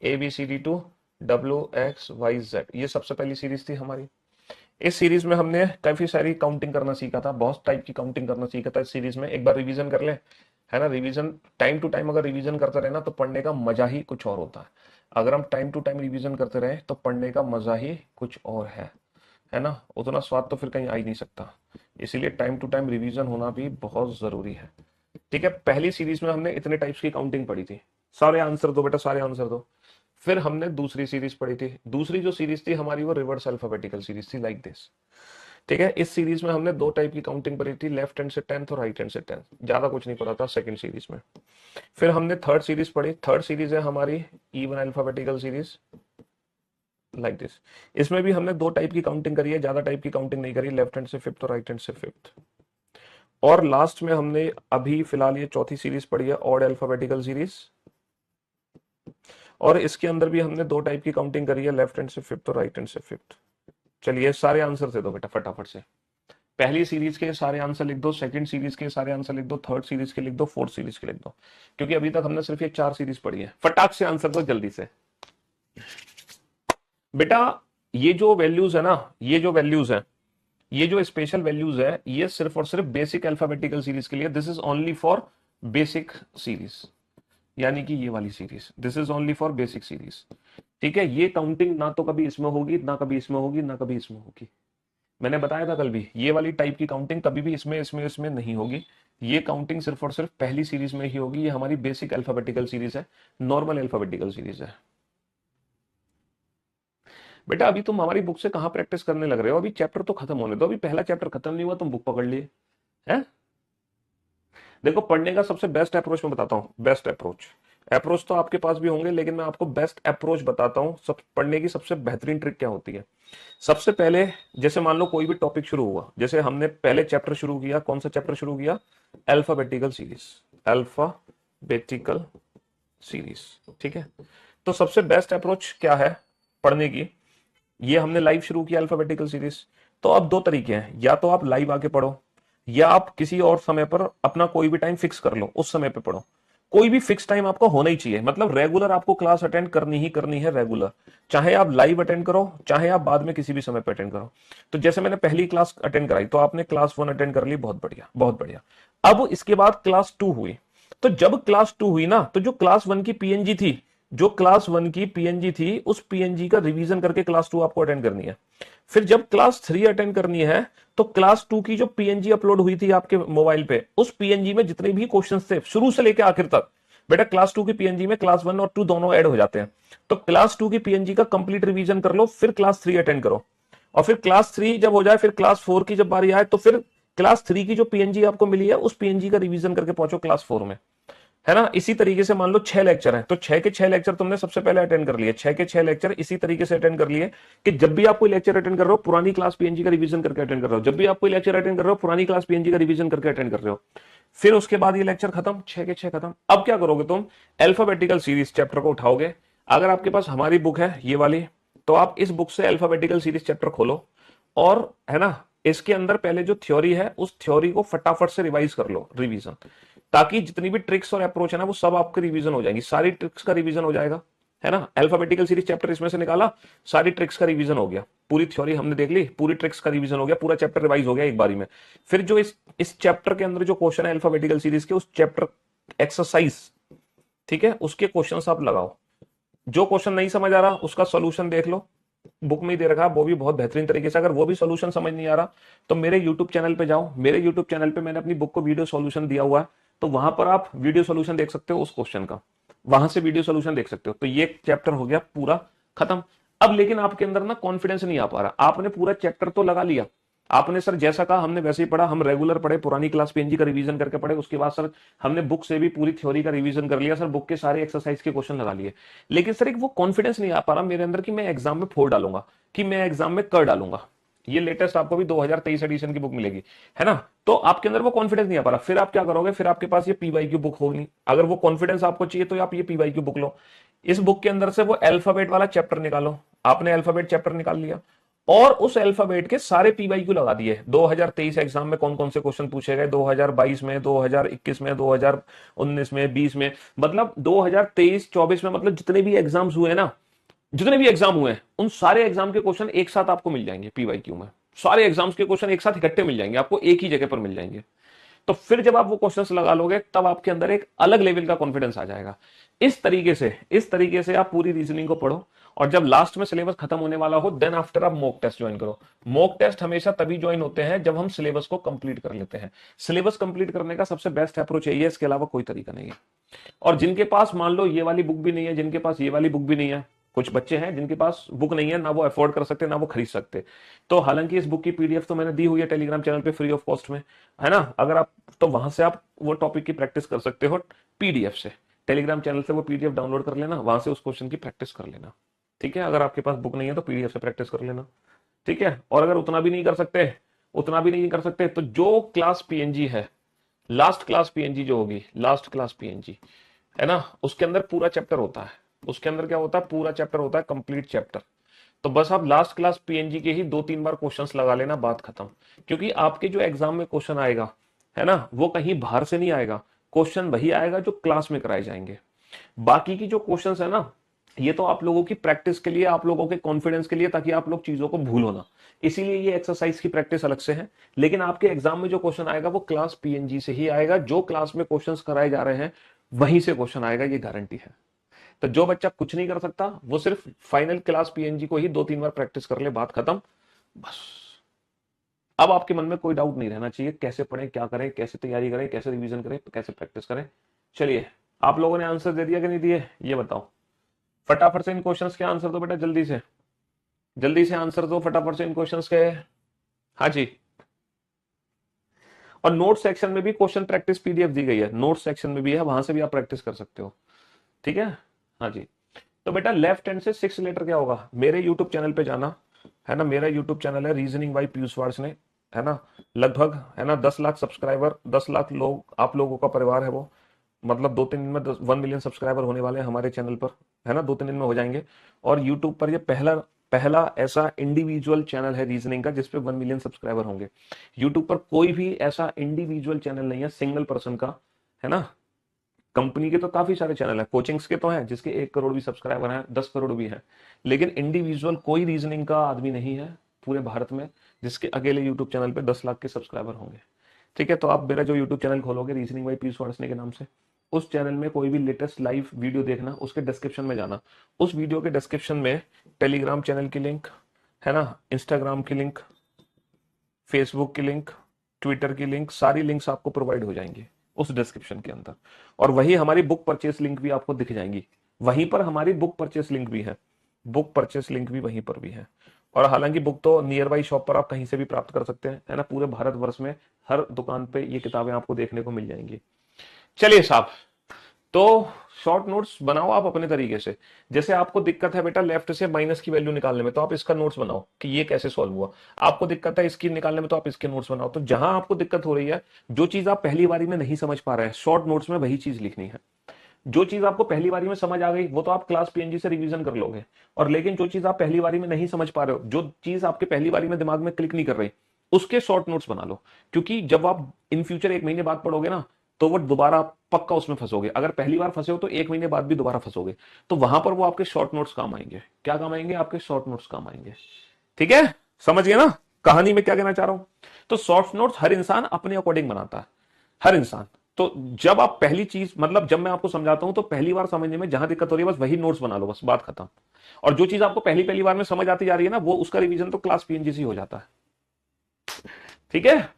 ABCD2 WXYZ, ये सबसे पहली सीरीज थी हमारी। इस सीरीज में हमने काफी सारी काउंटिंग करना सीखा था, बहुत टाइप की काउंटिंग करना सीखा था इस सीरीज में। एक बार रिवीजन कर ले, है ना। रिवीजन टाइम टू टाइम अगर रिवीजन करते रहे ना तो पढ़ने का मजा ही कुछ और होता है। अगर हम टाइम टू टाइम रिवीजन करते रहे तो पढ़ने का मजा ही कुछ और है ना। उतना स्वाद तो फिर कहीं आ ही नहीं सकता। इसीलिए टाइम टू टाइम रिवीजन होना भी बहुत जरूरी है। ठीक है, पहली सीरीज में हमने इतने टाइप्स की काउंटिंग पढ़ी थी। सारे आंसर दो बेटा, सारे आंसर दो। फिर हमने दूसरी सीरीज पढ़ी थी। दूसरी जो सीरीज थी हमारी वो रिवर्स अल्फाबेटिकल सीरीज थी, लाइक दिस। ठीक है, इस सीरीज में हमने दो टाइप की काउंटिंग पढ़ी थी, लेफ्ट हैंड से 10th और राइट हैंड से 10th। ज्यादा कुछ नहीं पढ़ा था सेकंड सीरीज में। फिर हमने थर्ड सीरीज पढ़ी। थर्ड सीरीज है हमारी even alphabetical series, like this. इसमें भी हमने दो टाइप की काउंटिंग करी है, ज्यादा टाइप की काउंटिंग नहीं करी, लेफ्ट हैंड से फिफ्थ और राइट हैंड से फिफ्थ। और लास्ट में हमने अभी फिलहाल ये चौथी सीरीज पढ़ी है, ऑड अल्फाबेटिकल सीरीज। और इसके अंदर भी हमने दो टाइप की काउंटिंग करी है, लेफ्ट हैंड से फिफ्थ और राइट हैंड से फिफ्थ। चलिए सारे आंसर दे दो बेटा फटाफट से। पहली सीरीज के सारे आंसर लिख दो, सेकंड सीरीज के सारे आंसर लिख दो, थर्ड सीरीज के लिख दो, फोर्थ सीरीज के लिख दो, क्योंकि अभी तक हमने सिर्फ ये 4 सीरीज पढ़ी है। फटाक से आंसर दो जल्दी से बेटा। ये जो वैल्यूज है ना, ये जो वैल्यूज है, ये जो स्पेशल वैल्यूज है, ये सिर्फ और सिर्फ बेसिक अल्फाबेटिकल सीरीज के लिए। This is only for basic series, यानी कि ये वाली series, this is only for basic series. ठीक है, ये काउंटिंग ना तो कभी इसमें होगी, ना कभी इसमें होगी, ना कभी इसमें होगी। मैंने बताया था कल भी, ये वाली टाइप की काउंटिंग कभी भी इसमें नहीं होगी। ये काउंटिंग सिर्फ और सिर्फ पहली सीरीज में ही होगी। ये हमारी बेसिक अल्फाबेटिकल सीरीज है, नॉर्मल अल्फाबेटिकल सीरीज है। बेटा अभी तुम हमारी बुक से कहां प्रैक्टिस करने लग रहे हो? अभी चैप्टर तो खत्म होने दो, अभी पहला चैप्टर खत्म नहीं हुआ, तुम बुक पकड़ लिए हैं। देखो, पढ़ने का सबसे बेस्ट अप्रोच मैं बताता हूँ। बेस्ट अप्रोच तो आपके पास भी होंगे, लेकिन मैं आपको बेस्ट अप्रोच बताता हूँ। सब पढ़ने की सबसे बेहतरीन ट्रिक क्या होती है? सबसे पहले, जैसे मान लो कोई भी टॉपिक शुरू हुआ, जैसे हमने पहले चैप्टर शुरू किया, कौन सा चैप्टर शुरू किया? Alphabetical series, alphabetical series. ठीक है, तो सबसे बेस्ट अप्रोच क्या है पढ़ने की? ये हमने लाइव शुरू किया अल्फाबेटिकल सीरीज, तो अब दो तरीके हैं, या तो आप लाइव आके पढ़ो, या आप किसी और समय पर अपना कोई भी टाइम फिक्स कर लो, उस समय पे पढ़ो। कोई भी फिक्स टाइम आपको होना ही चाहिए, मतलब रेगुलर आपको क्लास अटेंड करनी ही करनी है, रेगुलर। चाहे आप लाइव अटेंड करो, चाहे आप बाद में किसी भी समय पे अटेंड करो। तो जैसे मैंने पहली क्लास अटेंड कराई, तो आपने क्लास 1 अटेंड कर ली, बहुत बढ़िया बहुत बढ़िया। अब इसके बाद क्लास 2 हुई, तो जब क्लास 2 हुई ना, तो जो क्लास 1 की पीएनजी थी, जो क्लास 1 की पीएनजी थी, उस पीएनजी का रिवीजन करके क्लास 2 आपको अटेंड करनी है। फिर जब क्लास 3 अटेंड करनी है, तो क्लास 2 की जो पीएनजी अपलोड हुई थी आपके मोबाइल पे, उस पीएनजी में जितने भी क्वेश्चंस थे शुरू से लेकर आखिर तक, बेटा क्लास 2 की पीएनजी में क्लास 1 और 2 दोनों ऐड हो जाते हैं। तो क्लास 2 की पीएनजी का कंप्लीट रिवीजन कर लो, फिर क्लास 3 अटेंड करो। और फिर क्लास 3 जब हो जाए, फिर क्लास 4 की जब बारी आए, तो फिर क्लास 3 की जो पीएनजी आपको मिली है, उस पीएनजी का रिवीजन करके पहुंचो क्लास 4 में, है ना। इसी तरीके से मान लो 6 लेक्चर हैं, तो 6 के 6 लेक्चर तुमने सबसे पहले अटेंड कर लिए, 6 के 6 लेक्चर इसी तरीके से अटेंड कर लिए कि जब भी आप कोई लेक्चर अटेंड कर रहे हो, पुरानी क्लास पीएनजी का रिवीजन करके अटेंड कर रहे हो। जब भी आप कोई लेक्चर अटेंड कर रहे हो, पुरानी क्लास पीएनजी का रिवीजन करके अटेंड कर रहे हो। फिर उसके बाद ये लेक्चर खत्म, 6 के 6 खत्म। अब क्या करोगे तुम? अल्फाबेटिकल सीरीज चैप्टर को उठाओगे। अगर आपके पास हमारी बुक है ये वाली, तो आप इस बुक से अल्फाबेटिकल सीरीज चैप्टर खोलो, और है ना, इसके अंदर पहले जो थ्योरी है, उस थ्योरी को फटाफट से रिवाइज कर लो, रिवीजन, ताकि जितनी भी ट्रिक्स और अप्रोच है ना, वो सब आपकी रिवीजन हो जाएंगी। सारी ट्रिक्स का रिवीजन हो जाएगा, है ना। अल्फाबेटिकल सीरीज चैप्टर इसमें से निकाला, सारी ट्रिक्स का रिवीजन हो गया, पूरी थ्योरी हमने देख ली, पूरी ट्रिक्स का रिवीजन हो गया, पूरा चैप्टर रिवाइज हो गया एक बारी में। फिर जो इस चैप्टर के अंदर जो क्वेश्चन है अल्फाबेटिकल सीरीज के, उस चैप्टर एक्सरसाइज, ठीक है, उसके क्वेश्चन आप लगाओ। जो क्वेश्चन नहीं समझ आ रहा, उसका सोल्यूशन देख लो, बुक में ही दे रखा है, वो भी बहुत बेहतरीन तरीके से। अगर वो भी सोल्यूशन समझ नहीं आ रहा, तो मेरे यूट्यूब चैनल पे जाओ, मेरे यूट्यूब चैनल पे मैंने अपनी बुक को वीडियो सोल्यूशन दिया हुआ है, तो वहां पर आप वीडियो सोल्यूशन देख सकते हो उस क्वेश्चन का, वहां से वीडियो सोल्यूशन देख सकते हो। तो ये चैप्टर हो गया पूरा खत्म। अब लेकिन आपके अंदर ना कॉन्फिडेंस नहीं आ पा रहा, आपने पूरा चैप्टर तो लगा लिया, आपने सर जैसा कहा हमने वैसे ही पढ़ा, हम रेगुलर पढ़े, पुरानी क्लास पीएनजी का रिवीजन करके पढ़े, उसके बाद सर हमने बुक से भी पूरी थ्योरी का रिवीजन कर लिया, सर बुक के सारे एक्सरसाइज के क्वेश्चन लगा लिए, लेकिन सर एक वो कॉन्फिडेंस नहीं आ पा रहा मेरे अंदर कि मैं एग्जाम में फोड़ डालूंगा, कि मैं एग्जाम में कर डालूंगा। ये लेटेस्ट आपको भी 2023 एडिशन की बुक मिलेगी, है ना। तो आपके अंदर वो कॉन्फिडेंस नहीं आ पा रहा, फिर आप क्या करोगे? फिर आपके पास ये पीवाईक्यू बुक होगी। अगर वो कॉन्फिडेंस आपको चाहिए, तो आप ये पीवाईक्यू बुक लो। इस बुक के अंदर से वो अल्फाबेट वाला चैप्टर निकालो। आपने अल्फाबेट चैप्टर निकाल लिया, और उस अल्फाबेट के सारे पीवाईक्यू लगा दिए। 2023 एग्जाम में कौन कौन से क्वेश्चन पूछे गए, 2022 में, 2021 में, 2019 में, 20 में, मतलब 2023 24 में, मतलब जितने भी एग्जाम्स हुए ना, जितने भी एग्जाम हुए हैं, उन सारे एग्जाम के क्वेश्चन एक साथ आपको मिल जाएंगे पीवाईक्यू में। सारे एग्जाम्स के क्वेश्चन एक साथ इकट्ठे मिल जाएंगे आपको, एक ही जगह पर मिल जाएंगे। तो फिर जब आप वो क्वेश्चंस लगा लोगे, तब आपके अंदर एक अलग लेवल का कॉन्फिडेंस आ जाएगा। इस तरीके से आप पूरी रीजनिंग को पढ़ो, और जब लास्ट में सिलेबस खत्म होने वाला हो, देन आफ्टर आप मॉक टेस्ट ज्वाइन करो। मॉक टेस्ट हमेशा तभी ज्वाइन होते हैं जब हम सिलेबस को कंप्लीट कर लेते हैं। सिलेबस कंप्लीट करने का सबसे बेस्ट अप्रोच यही है, इसके अलावा कोई तरीका नहीं है। और जिनके पास मान लो ये वाली बुक भी नहीं है, जिनके पास ये वाली बुक भी नहीं है, कुछ बच्चे हैं जिनके पास बुक नहीं है, ना वो अफोर्ड कर सकते, ना वो खरीद सकते, तो हालांकि इस बुक की पीडीएफ तो मैंने दी हुई है टेलीग्राम चैनल पे फ्री ऑफ कॉस्ट में, है ना। अगर आप, तो वहां से आप वो टॉपिक की प्रैक्टिस कर सकते हो पीडीएफ से, टेलीग्राम चैनल से वो पीडीएफ डाउनलोड कर लेना, वहां से उस क्वेश्चन की प्रैक्टिस कर लेना, ठीक है। अगर आपके पास बुक नहीं है, तो पीडीएफ से प्रैक्टिस कर लेना, ठीक है। और अगर उतना भी नहीं कर सकते, तो जो क्लास पीएनजी है, लास्ट क्लास पीएनजी जो होगी, लास्ट क्लास पीएनजी, है ना, उसके अंदर पूरा चैप्टर होता है। उसके अंदर क्या होता है? पूरा चैप्टर होता है, कंप्लीट चैप्टर। तो बस आप लास्ट क्लास पीएनजी के ही 2-3 बार क्वेश्चंस लगा लेना, बात खत्म। क्योंकि आपके जो एग्जाम में क्वेश्चन आएगा, है ना, वो कहीं बाहर से नहीं आएगा, क्वेश्चन वही आएगा जो क्लास में कराए जाएंगे। बाकी की जो क्वेश्चंस है ना, ये तो आप लोगों की प्रैक्टिस के लिए, आप लोगों के कॉन्फिडेंस के लिए, ताकि आप लोग चीजों को भूलो ना, इसीलिए ये एक्सरसाइज की प्रैक्टिस अलग से है। लेकिन आपके एग्जाम में जो क्वेश्चन आएगा वो क्लास पीएनजी से ही आएगा, जो क्लास में क्वेश्चंस कराए जा रहे हैं वहीं से क्वेश्चन आएगा, ये गारंटी है। तो जो बच्चा कुछ नहीं कर सकता वो सिर्फ फाइनल क्लास पीएनजी को ही 2-3 बार प्रैक्टिस कर ले, बात खत्म, बस। अब आपके मन में कोई डाउट नहीं रहना चाहिए, कैसे पढ़ें, क्या करें, कैसे तैयारी करें, कैसे रिवीजन करें, कैसे प्रैक्टिस करें। चलिए, आप लोगों ने आंसर दे दिया कि नहीं दिए, ये बताओ। फटाफट से इन क्वेश्चंस के आंसर दो बेटा, जल्दी से, जल्दी से आंसर दो फटाफट से इन क्वेश्चंस के। हाँ जी। और नोट सेक्शन में भी क्वेश्चन प्रैक्टिस पीडीएफ दी गई है, नोट सेक्शन में भी है, वहां से भी आप प्रैक्टिस कर सकते हो, ठीक है। हाँ जी। तो बेटा लेफ्ट हैंड से 6 लेटर क्या होगा, मेरे यूट्यूब चैनल पे जाना, है ना, मेरा यूट्यूब चैनल है रीजनिंग बाय पीयूष वार्ष्णेय, है ना, लगभग, है ना, 10 लाख सब्सक्राइबर, 10 लाख लोग आप लोगों का परिवार है वो, मतलब 2-3 दिन में 1 मिलियन सब्सक्राइबर होने वाले हैं हमारे चैनल पर, है ना, 2-3 दिन में हो जाएंगे। और यूट्यूब पर ये पहला पहला ऐसा इंडिविजुअल चैनल है रीजनिंग का जिसपे 1 मिलियन सब्सक्राइबर होंगे। यूट्यूब पर कोई भी ऐसा इंडिविजुअल चैनल नहीं है सिंगल पर्सन का, है ना। कंपनी के तो काफी सारे चैनल है, कोचिंग्स के तो हैं जिसके 1 करोड़ भी सब्सक्राइबर हैं, 10 करोड़ भी हैं, लेकिन इंडिविजुअल कोई रीजनिंग का आदमी नहीं है पूरे भारत में जिसके अकेले यूट्यूब चैनल पे 10 लाख के सब्सक्राइबर होंगे, ठीक है। तो आप मेरा जो यूट्यूब चैनल खोलोगे रीजनिंग बाय पीयूष वार्ष्णेय के नाम से, उस चैनल में कोई भी लेटेस्ट लाइव वीडियो देखना, उसके डिस्क्रिप्शन में जाना, उस वीडियो के डिस्क्रिप्शन में टेलीग्राम चैनल की लिंक, है ना, इंस्टाग्राम की लिंक, फेसबुक की लिंक, ट्विटर की लिंक, सारी लिंक्स आपको प्रोवाइड हो जाएंगी उस डिस्क्रिप्शन के अंदर। और वही हमारी बुक परचेस लिंक भी आपको दिख जाएंगी, वहीं पर हमारी बुक परचेस लिंक भी है, बुक परचेस लिंक भी वहीं पर भी है। और हालांकि बुक तो नियर बाई शॉप पर आप कहीं से भी प्राप्त कर सकते हैं, है ना, पूरे भारतवर्ष में हर दुकान पे ये किताबें आपको देखने को मिल जाएंगी। चलिए साहब, तो शॉर्ट नोट्स बनाओ आप अपने तरीके से। जैसे आपको दिक्कत है बेटा लेफ्ट से माइनस की वैल्यू निकालने में, तो आप इसका नोट्स बनाओ कि ये कैसे सॉल्व हुआ। आपको दिक्कत है इसकी निकालने में, तो आप इसके नोट्स बनाओ। तो जहां आपको दिक्कत हो रही है, जो चीज आप पहली बारी में नहीं समझ पा रहे हैं, शॉर्ट नोट्स में वही चीज लिखनी है। जो चीज आपको पहली बारी में समझ आ गई वो तो आप क्लास पीएनजी से रिवीजन कर लोगे, और लेकिन जो चीज आप पहली बारी में नहीं समझ पा रहे हो, जो चीज आपके पहली बारी में दिमाग में क्लिक नहीं कर रही, उसके शॉर्ट नोट्स बना लो। क्योंकि जब आप इन फ्यूचर 1 महीने बाद पढ़ोगे ना, तो वो दोबारा पक्का उसमें फंसोगे। अगर पहली बार फंसे हो तो 1 महीने बाद भी दोबारा फंसोगे, तो वहां पर वो आपके शॉर्ट नोट्स काम आएंगे। क्या काम आएंगे? आपके शॉर्ट नोट्स काम आएंगे, ठीक है। समझ गए ना कहानी में क्या कहना चाह रहा हूं? तो शॉर्ट नोट्स हर इंसान अपने अकॉर्डिंग बनाता है, हर इंसान। तो जब आप पहली चीज, मतलब जब मैं आपको समझाता हूं तो पहली बार समझने में जहां दिक्कत हो रही है बस वही नोट्स बना लो, बस बात खत्म। और जो चीज आपको पहली पहली बार में समझ आती जा रही है ना, वो उसका रिवीजन तो क्लास पीएनजी से हो जाता है, ठीक है।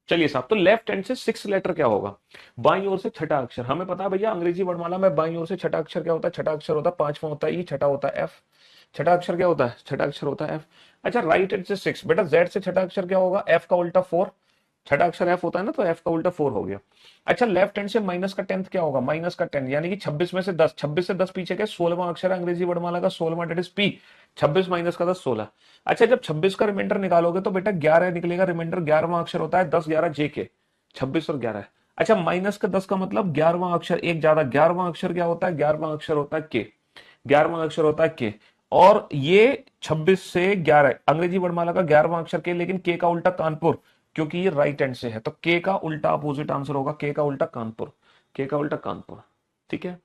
चलिए साहब, तो लेफ्ट हैंड से 6 लेटर क्या होगा? बाईं ओर से छठा अक्षर। हमें पता है भैया अंग्रेजी वर्णमाला में बाईं ओर से छठा अक्षर क्या होता है? छठा अक्षर होता है, पांचवा होता है ई, छठा होता है एफ। छठा अक्षर क्या होता है? छठा अक्षर होता है एफ। अच्छा, राइट हैंड से 6, बेटा जेड से छठा अक्षर क्या होगा? एफ का उल्टा 4। छठा अक्षर एफ होता है ना, तो एफ का उल्टा 4 हो गया। अच्छा, लेफ्ट हैंड से माइनस का 10th क्या होगा? माइनस का 10 यानी कि 26 में से 10, 26 से 10 पीछे के 16वां अक्षर है अंग्रेजी वर्णमाला का, 16वां, डेट इज पी। 26 माइनस का 10, 16। अच्छा, जब 26 का रिमाइंडर निकालोगे तो बेटा 11 निकलेगा, रिमाइंडर 11वां अक्षर होता है, 10 11 जे के, 26 और 11 है। अच्छा, माइनस का 10 का मतलब 11वां अक्षर एक ज्यादा, 11वां अक्षर क्या होता है? 11वां अक्षर होता है के, 11वां अक्षर होता है के। और ये 26 से 11 अंग्रेजी वर्णमाला का 11वां अक्षर के, लेकिन के का उल्टा कानपुर, क्योंकि ये राइट हैंड से है, तो के का उल्टा अपोजिट आंसर होगा, के का उल्टा कानपुर, के का उल्टा कानपुर, ठीक है।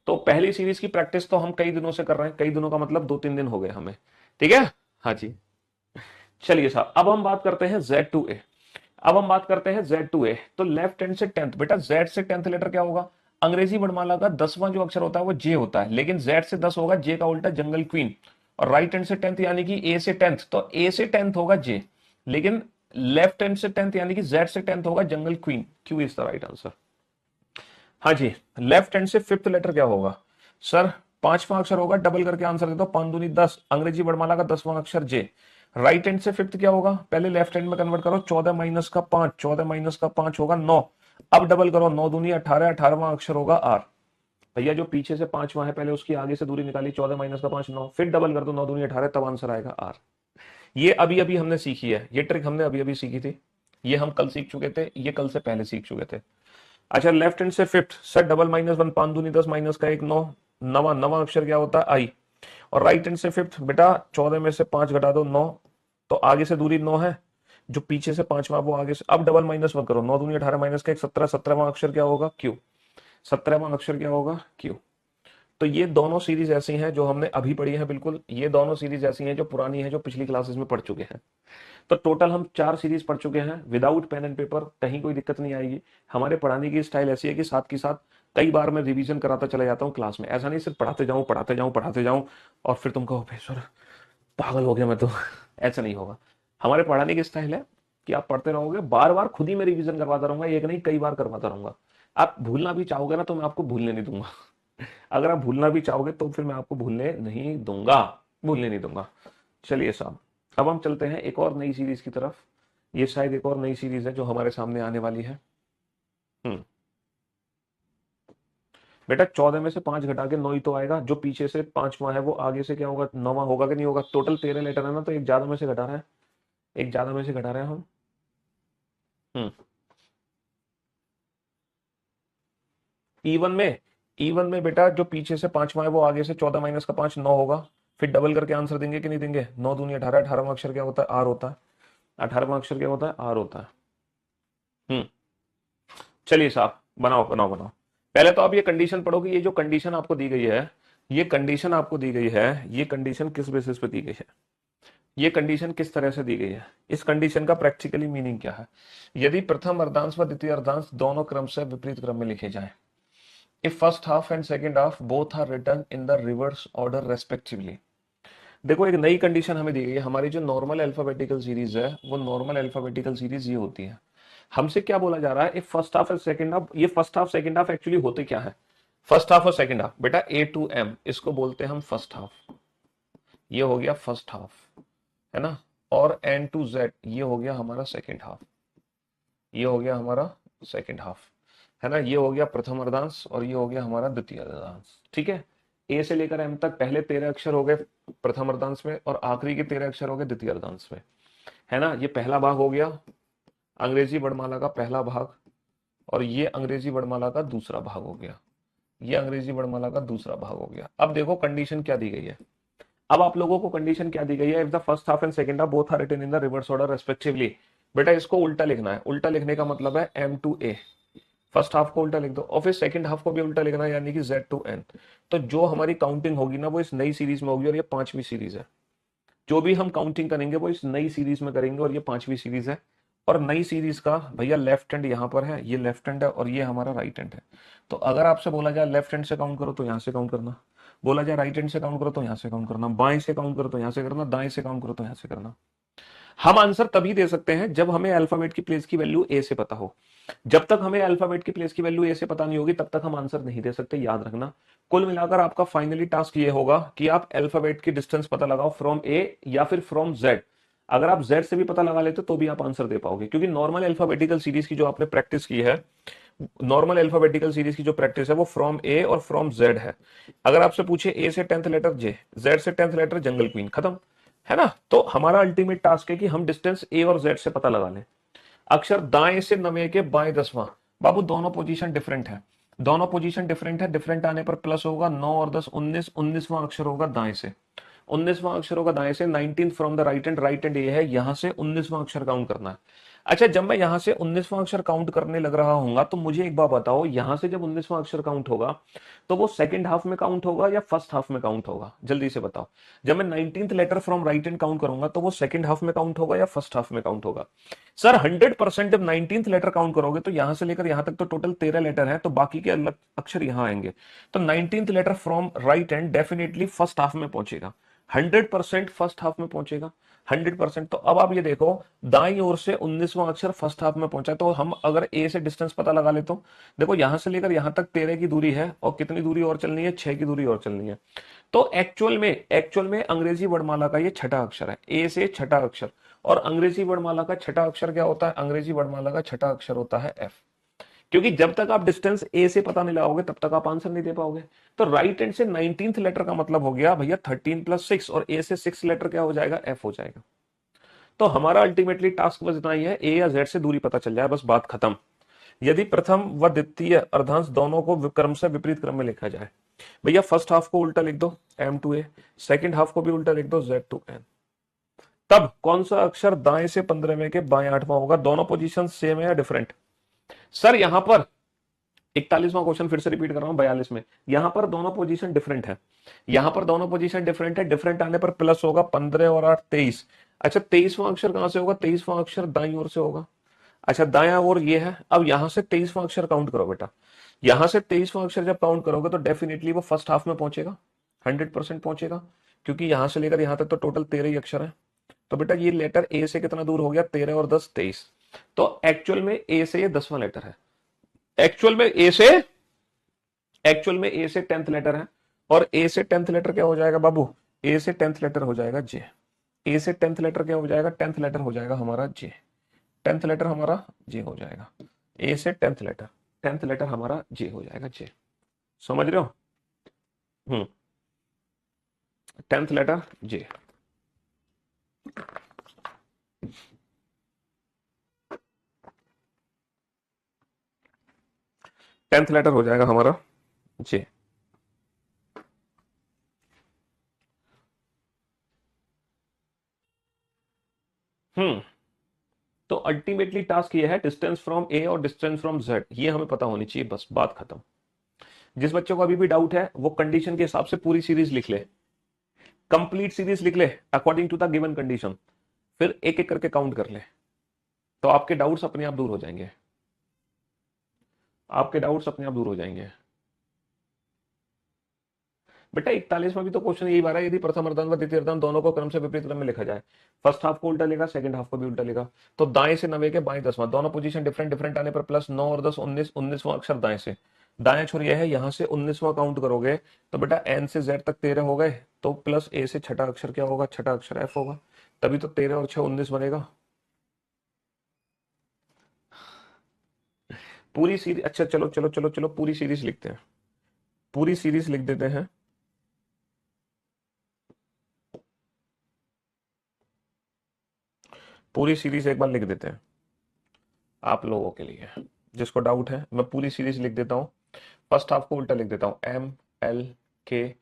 तो पहली सीरीज की प्रैक्टिस तो हम कई दिनों से कर रहे हैं, कई दिनों का मतलब 2-3 दिन हो गए हमें, ठीक है। हाँ जी। चलिए साहब, अब हम बात करते हैं Z2A। अब हम बात करते हैं Z2A। तो लेफ्ट हैंड से 10th, बेटा Z से 10th लेटर क्या होगा? अंग्रेजी वर्णमाला का 10वां जो अक्षर होता है वो जे होता है, लेकिन Z से 10 होगा, जे का उल्टा जंगल क्वीन। और राइट हैंड से 10th यानी कि ए से 10th, तो ए से 10th होगा जे, लेकिन लेफ्ट हैंड से 10th यानी कि Z से 10th होगा जंगल queen. Q is the right answer. हाँ जी। लेफ्ट हैंड से 5th लेटर क्या होगा? सर 5वां अक्षर होगा, डबल करके आंसर दे दो, 5 दूनी 10, अंग्रेजी वर्णमाला का 10वां अक्षर जे। राइट हैंड से 5th क्या होगा? पहले लेफ्ट हैंड में कन्वर्ट करो, 14 माइनस का 5, 14 माइनस का 5 होगा 9। अब डबल करो, 9 दूनी 18, 18वां अक्षर होगा आर। भैया जो पीछे से 5वां है पहले उसकी आगे से दूरी निकाली, 14 माइनस का 5 9, फिर डबल कर दो, 9 दूनी 18, तब आंसर आएगा आर। ये अभी अभी हमने सीखी है, ये ट्रिक हमने अभी अभी सीखी थी, ये हम कल सीख चुके थे, ये कल से पहले सीख चुके थे। अच्छा, लेफ्ट हैंड से 5th, सर डबल माइनस 1, 5 दूनी 10, माइनस का 1 9, नवा अक्षर क्या होता है? आई। और राइट हैंड से फिफ्थ, बेटा 14 में से 5 घटा दो 9, तो आगे से दूरी 9 है, जो पीछे से पांचवा वो आगे से, अब डबल माइनस मत करो, 9 दूनी 18 माइनस का 17, 17वां अक्षर क्या होगा, क्यू, 17वां अक्षर क्या होगा, क्यू। तो ये दोनों सीरीज ऐसी हैं जो हमने अभी पढ़ी है, बिल्कुल ये दोनों सीरीज ऐसी हैं जो पुरानी है, जो पिछली क्लासेस में पढ़ चुके हैं। तो टोटल हम 4 सीरीज पढ़ चुके हैं विदाउट पेन एंड पेपर, कहीं कोई दिक्कत नहीं आएगी। हमारे पढ़ाने की स्टाइल ऐसी है कि साथ के साथ कई बार मैं रिवीजन कराता चला जाता हूँ क्लास में, ऐसा नहीं सिर्फ पढ़ाते जाऊं पढ़ाते जाऊं पढ़ाते जाऊं और फिर तुम कहो सर पागल हो गया मैं तो ऐसा नहीं होगा। हमारे पढ़ाने की स्टाइल है कि आप पढ़ते रहोगे, बार बार खुद ही मैं रिवीजन करवाता रहूंगा, एक नहीं कई बार करवाता रहूंगा। आप भूलना भी चाहोगे ना तो मैं आपको भूलने नहीं दूंगा। अगर आप भूलना भी चाहोगे तो फिर मैं आपको भूलने नहीं दूंगा, भूलने नहीं दूंगा। चलिए साहब, अब हम चलते हैं एक और नई सीरीज की तरफ। ये शायद एक और नई सीरीज है जो हमारे सामने आने वाली है। हम्म बेटा 14 में से 5 घटा के 9 ही तो आएगा, जो पीछे से पांचवा है वो आगे से क्या होगा, 9वां होगा कि नहीं होगा। टोटल 13 लेटर है ना, तो एक ज्यादा में से घटा रहा है, एक ज्यादा में से घटा रहे हैं हम। हम्म इवन में बेटा जो पीछे से पांचवा है वो आगे से 14 माइनस का 5 9 होगा, फिर डबल करके आंसर देंगे कि नहीं देंगे। 9 दूनी 18, 18वां अक्षर क्या होता है, आर होता है। 18वां अक्षर क्या होता है, आर होता है। हम्म चलिए साहब, बनाओ बनाओ बनाओ। पहले तो आप ये कंडीशन पढ़ो कि ये जो कंडीशन आपको दी गई है, ये कंडीशन आपको दी गई है, ये कंडीशन किस बेसिस पे दी गई है, ये कंडीशन किस तरह से दी गई है, इस कंडीशन का प्रैक्टिकली मीनिंग क्या है। यदि प्रथम अर्धांश व द्वितीय अर्धांश दोनों क्रम से विपरीत क्रम में लिखे जाएं, if first half and second half both are written in the reverse order respectively। देखो एक नई कंडीशन हमें दी गई है। हमारी जो नॉर्मल अल्फाबेटिकल सीरीज है वो नॉर्मल अल्फाबेटिकल सीरीज ये होती है। हमसे क्या बोला जा रहा है, इफ फर्स्ट हाफ और सेकंड हाफ, ये first half second half actually होते क्या है, फर्स्ट हाफ और सेकंड हाफ बेटा ए टू एम इसको बोलते हैं हम फर्स्ट हाफ, ये हो गया फर्स्ट हाफ, है ना। और एन टू जेड ये हो गया हमारा सेकंड हाफ, ये हो गया हमारा सेकंड हाफ, है ना। ये हो गया प्रथम अर्धांश और ये हो गया हमारा द्वितीय अर्धांश, ठीक है। ए से लेकर एम तक पहले 13 अक्षर हो गए प्रथम अर्धांश में और आखिरी के 13 अक्षर हो गए द्वितीय अर्धांश में, है ना। ये पहला भाग हो गया अंग्रेजी वर्णमाला का पहला भाग, और ये अंग्रेजी वर्णमाला का दूसरा भाग हो गया, ये अंग्रेजी वर्णमाला का दूसरा भाग हो गया। अब देखो कंडीशन क्या दी गई है, अब आप लोगों को कंडीशन क्या दी गई है, if the first half and second half both are written in the reverse order respectively. बेटा इसको उल्टा लिखना है, उल्टा लिखने का मतलब है M to A, first half को उल्टा लिख दो और फिर सेकंड हाफ को भी उल्टा लिखना है, यानी कि जेड टू एन। तो जो हमारी काउंटिंग होगी ना वो इस नई सीरीज में होगी, और ये 5वीं सीरीज है। जो भी हम काउंटिंग करेंगे वो इस नई सीरीज में करेंगे, और ये 5वीं सीरीज है। और नई सीरीज का भैया लेफ्ट हैंड यहाँ पर है, ये लेफ्ट हैंड है और ये हमारा राइट हैंड है। तो अगर आपसे बोला जाए लेफ्ट हैंड से काउंट करो तो यहाँ से काउंट करना, बोला जाए राइट हैंड से काउंट करो तो यहाँ से काउंट करना, बाएं से काउंट करो तो यहाँ से करना, दाएं से काउंट करो तो यहाँ से करना। हम आंसर तभी दे सकते हैं जब हमें अल्फाबेट की प्लेस की वैल्यू ए से पता हो। जब तक हमें अल्फाबेट की प्लेस की वैल्यू ए से पता नहीं होगी तब तक हम आंसर नहीं दे सकते, याद रखना। कुल मिलाकर आपका फाइनली टास्क ये होगा कि आप अल्फाबेट की डिस्टेंस पता लगाओ फ्रॉम ए या फिर फ्रॉम जेड। अगर आप जेड से भी पता लगा लेते तो भी आप आंसर दे पाओगे, क्योंकि नॉर्मल अल्फाबेटिकल सीरीज की जो आपने प्रैक्टिस की है, नॉर्मल अल्फाबेटिकल सीरीज की जो प्रैक्टिस है वो फ्रॉम ए और फ्रॉम जेड है। अगर आपसे पूछे ए से 10th लेटर जे, जेड से 10th लेटर जंगल क्वीन, खत्म, है ना। तो हमारा अल्टीमेट टास्क है कि हम डिस्टेंस ए और जेड से पता लगा लें। अक्षर दाएं से 9 के बाएं 10वां, बाबू दोनों पोजीशन डिफरेंट है, दोनों पोजीशन डिफरेंट है, डिफरेंट आने पर प्लस होगा, 9 और 10 19, 19वां अक्षर होगा दाएं से, 19वां अक्षर होगा दाएं से, 19 from the right hand, right hand ये है, यहां से 19वां अक्षर काउंट करना है। अच्छा जब मैं यहां से 19वां अक्षर काउंट करने लग रहा हूंगा तो मुझे एक बात बताओ, यहां से जब 19वां अक्षर काउंट होगा तो वो सेकंड हाफ में काउंट होगा या फर्स्ट हाफ में काउंट होगा, जल्दी से बताओ। जब मैं 19th letter from right hand count करूंगा तो वो सेकंड हाफ में काउंट होगा या फर्स्ट हाफ में काउंट होगा। सर 100% जब 19th लेटर काउंट करोगे तो यहां से लेकर यहां तक तो टोटल 13 लेटर है, तो बाकी के अलग अक्षर यहां आएंगे, तो 19th letter from right hand definitely first half में पहुंचेगा, 100% फर्स्ट हाफ में पहुंचेगा, 100%। तो अब आप ये देखो दाईं ओर से 19वां अक्षर फर्स्ट हाफ में पहुंचा, तो हम अगर ए से डिस्टेंस पता लगा ले तो देखो यहां से लेकर यहां तक 13 की दूरी है, और कितनी दूरी और चलनी है, 6 की दूरी और चलनी है। तो एक्चुअल में अंग्रेजी वर्णमाला का ये छठा अक्षर है, ए से छठा अक्षर। और अंग्रेजी वर्णमाला का छठा अक्षर क्या होता है, अंग्रेजी वर्णमाला का छठा अक्षर होता है एफ। क्योंकि जब तक आप डिस्टेंस ए से पता नहीं लगाओगे तब तक आप आंसर नहीं दे पाओगे। तो राइट हैंड से 19th लेटर का मतलब हो गया भैया 13 + 6, और ए से 6 लेटर क्या हो जाएगा, एफ हो जाएगा। तो हमारा अल्टीमेटली टास्क बस इतना ही है, ए या जेड से दूरी पता चल जाए, बस बात खत्म। यदि प्रथम व द्वितीय अर्धांश दोनों को क्रम से विपरीत क्रम में लिखा जाए, भैया फर्स्ट हाफ को उल्टा लिख दो m to A, second half को भी उल्टा लिख दो z टू n। तब कौन सा अक्षर दाएं से 15वें के बाएं 8वां होगा? दोनों पोजीशन सेम है या डिफरेंट? सर यहां पर 41वां क्वेश्चन फिर से रिपीट कर रहा हूं, 42 में यहां पर दोनों पोजीशन डिफरेंट है। यहां पर दोनों पोजीशन डिफरेंट है, डिफरेंट आने पर प्लस होगा, 15 और 8 23। अच्छा 23वां अक्षर कहां से होगा? 23वां अक्षर दाईं ओर से होगा। अच्छा दायां ओर ये है, अब यहां से 23वां अक्षर काउंट करो बेटा। यहां से 23वां अक्षर जब काउंट करोगे तो डेफिनेटली वो फर्स्ट हाफ में पहुंचेगा, 100% पहुंचेगा, क्योंकि यहां से लेकर यहां तक तो टोटल 13 ही अक्षर है। तो बेटा ये लेटर ए से कितना दूर हो गया? 13 और 10 23। तो एक्चुअल में ए से ये 10वां लेटर है। एक्चुअल में ए से एक्चुअल में ए से 10th लेटर है। और ए से 10th लेटर क्या हो जाएगा बाबू? ए से 10th लेटर हो जाएगा जे। ए से 10th लेटर क्या हो जाएगा? 10th लेटर हो जाएगा हमारा जे। 10th लेटर हमारा जे हो जाएगा। ए से 10th लेटर, 10th लेटर हमारा जे हो जाएगा, जे। समझ रहे हो? 10th लेटर जे। 10th लेटर हो जाएगा हमारा जे। तो अल्टीमेटली टास्क ये है डिस्टेंस फ्रॉम ए और डिस्टेंस फ्रॉम जेड, ये हमें पता होनी चाहिए, बस बात खत्म। जिस बच्चे को अभी भी डाउट है वो कंडीशन के हिसाब से पूरी सीरीज लिख ले, कंप्लीट सीरीज लिख ले according to the given condition, फिर एक एक करके काउंट कर ले, तो आपके डाउट्स अपने आप दूर हो जाएंगे। आपके डाउट्स अपने आप दूर हो जाएंगे। बेटा 41 में भी तो क्वेश्चन यही बार है, यदि प्रथम अर्धांत व द्वितीय अर्धांत दोनों को क्रम से विपरीत क्रम में लिखा जाए, फर्स्ट हाफ को उल्टा लेगा, सेकंड हाफ को भी उल्टा लेगा, तो दाएं से 9 के बाएं 10वां, दोनों पोजीशन डिफरेंट डिफरेंट आने पर प्लस 9 और 10 19, 19वां अक्षर दाएं से, दाएं छोर यह है, यहां से 19वां काउंट करोगे तो बेटा एन से जेड तक 13 हो गए, तो प्लस ए से छठा अक्षर क्या होगा? छठा अक्षर एफ होगा, तभी तो 13 और 6 19 बनेगा। पूरी सीरीज, अच्छा चलो चलो चलो चलो पूरी सीरीज लिखते हैं, पूरी सीरीज लिख देते हैं। पूरी सीरीज एक बार लिख देते हैं आप लोगों के लिए, जिसको डाउट है मैं पूरी सीरीज लिख देता हूं। फर्स्ट हाफ को उल्टा लिख देता हूं, एम एल के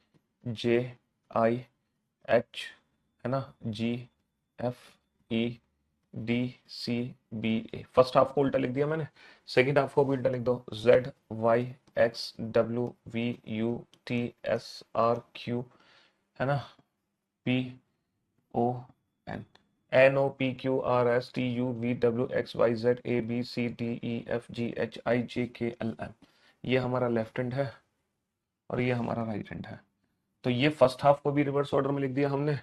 जे आई एच, है ना, G F E D C B A. First half को उल्टा लिख दिया मैंने, सेकंड हाफ को भी उल्टा लिख दो, Z Y X W V U T S R Q, है ना, P O N, N O P Q R S T U V W X Y Z A B C D E F G H I J K L M. ये हमारा left hand है और ये हमारा right hand है। तो ये first half को भी रिवर्स ऑर्डर में लिख दिया हमने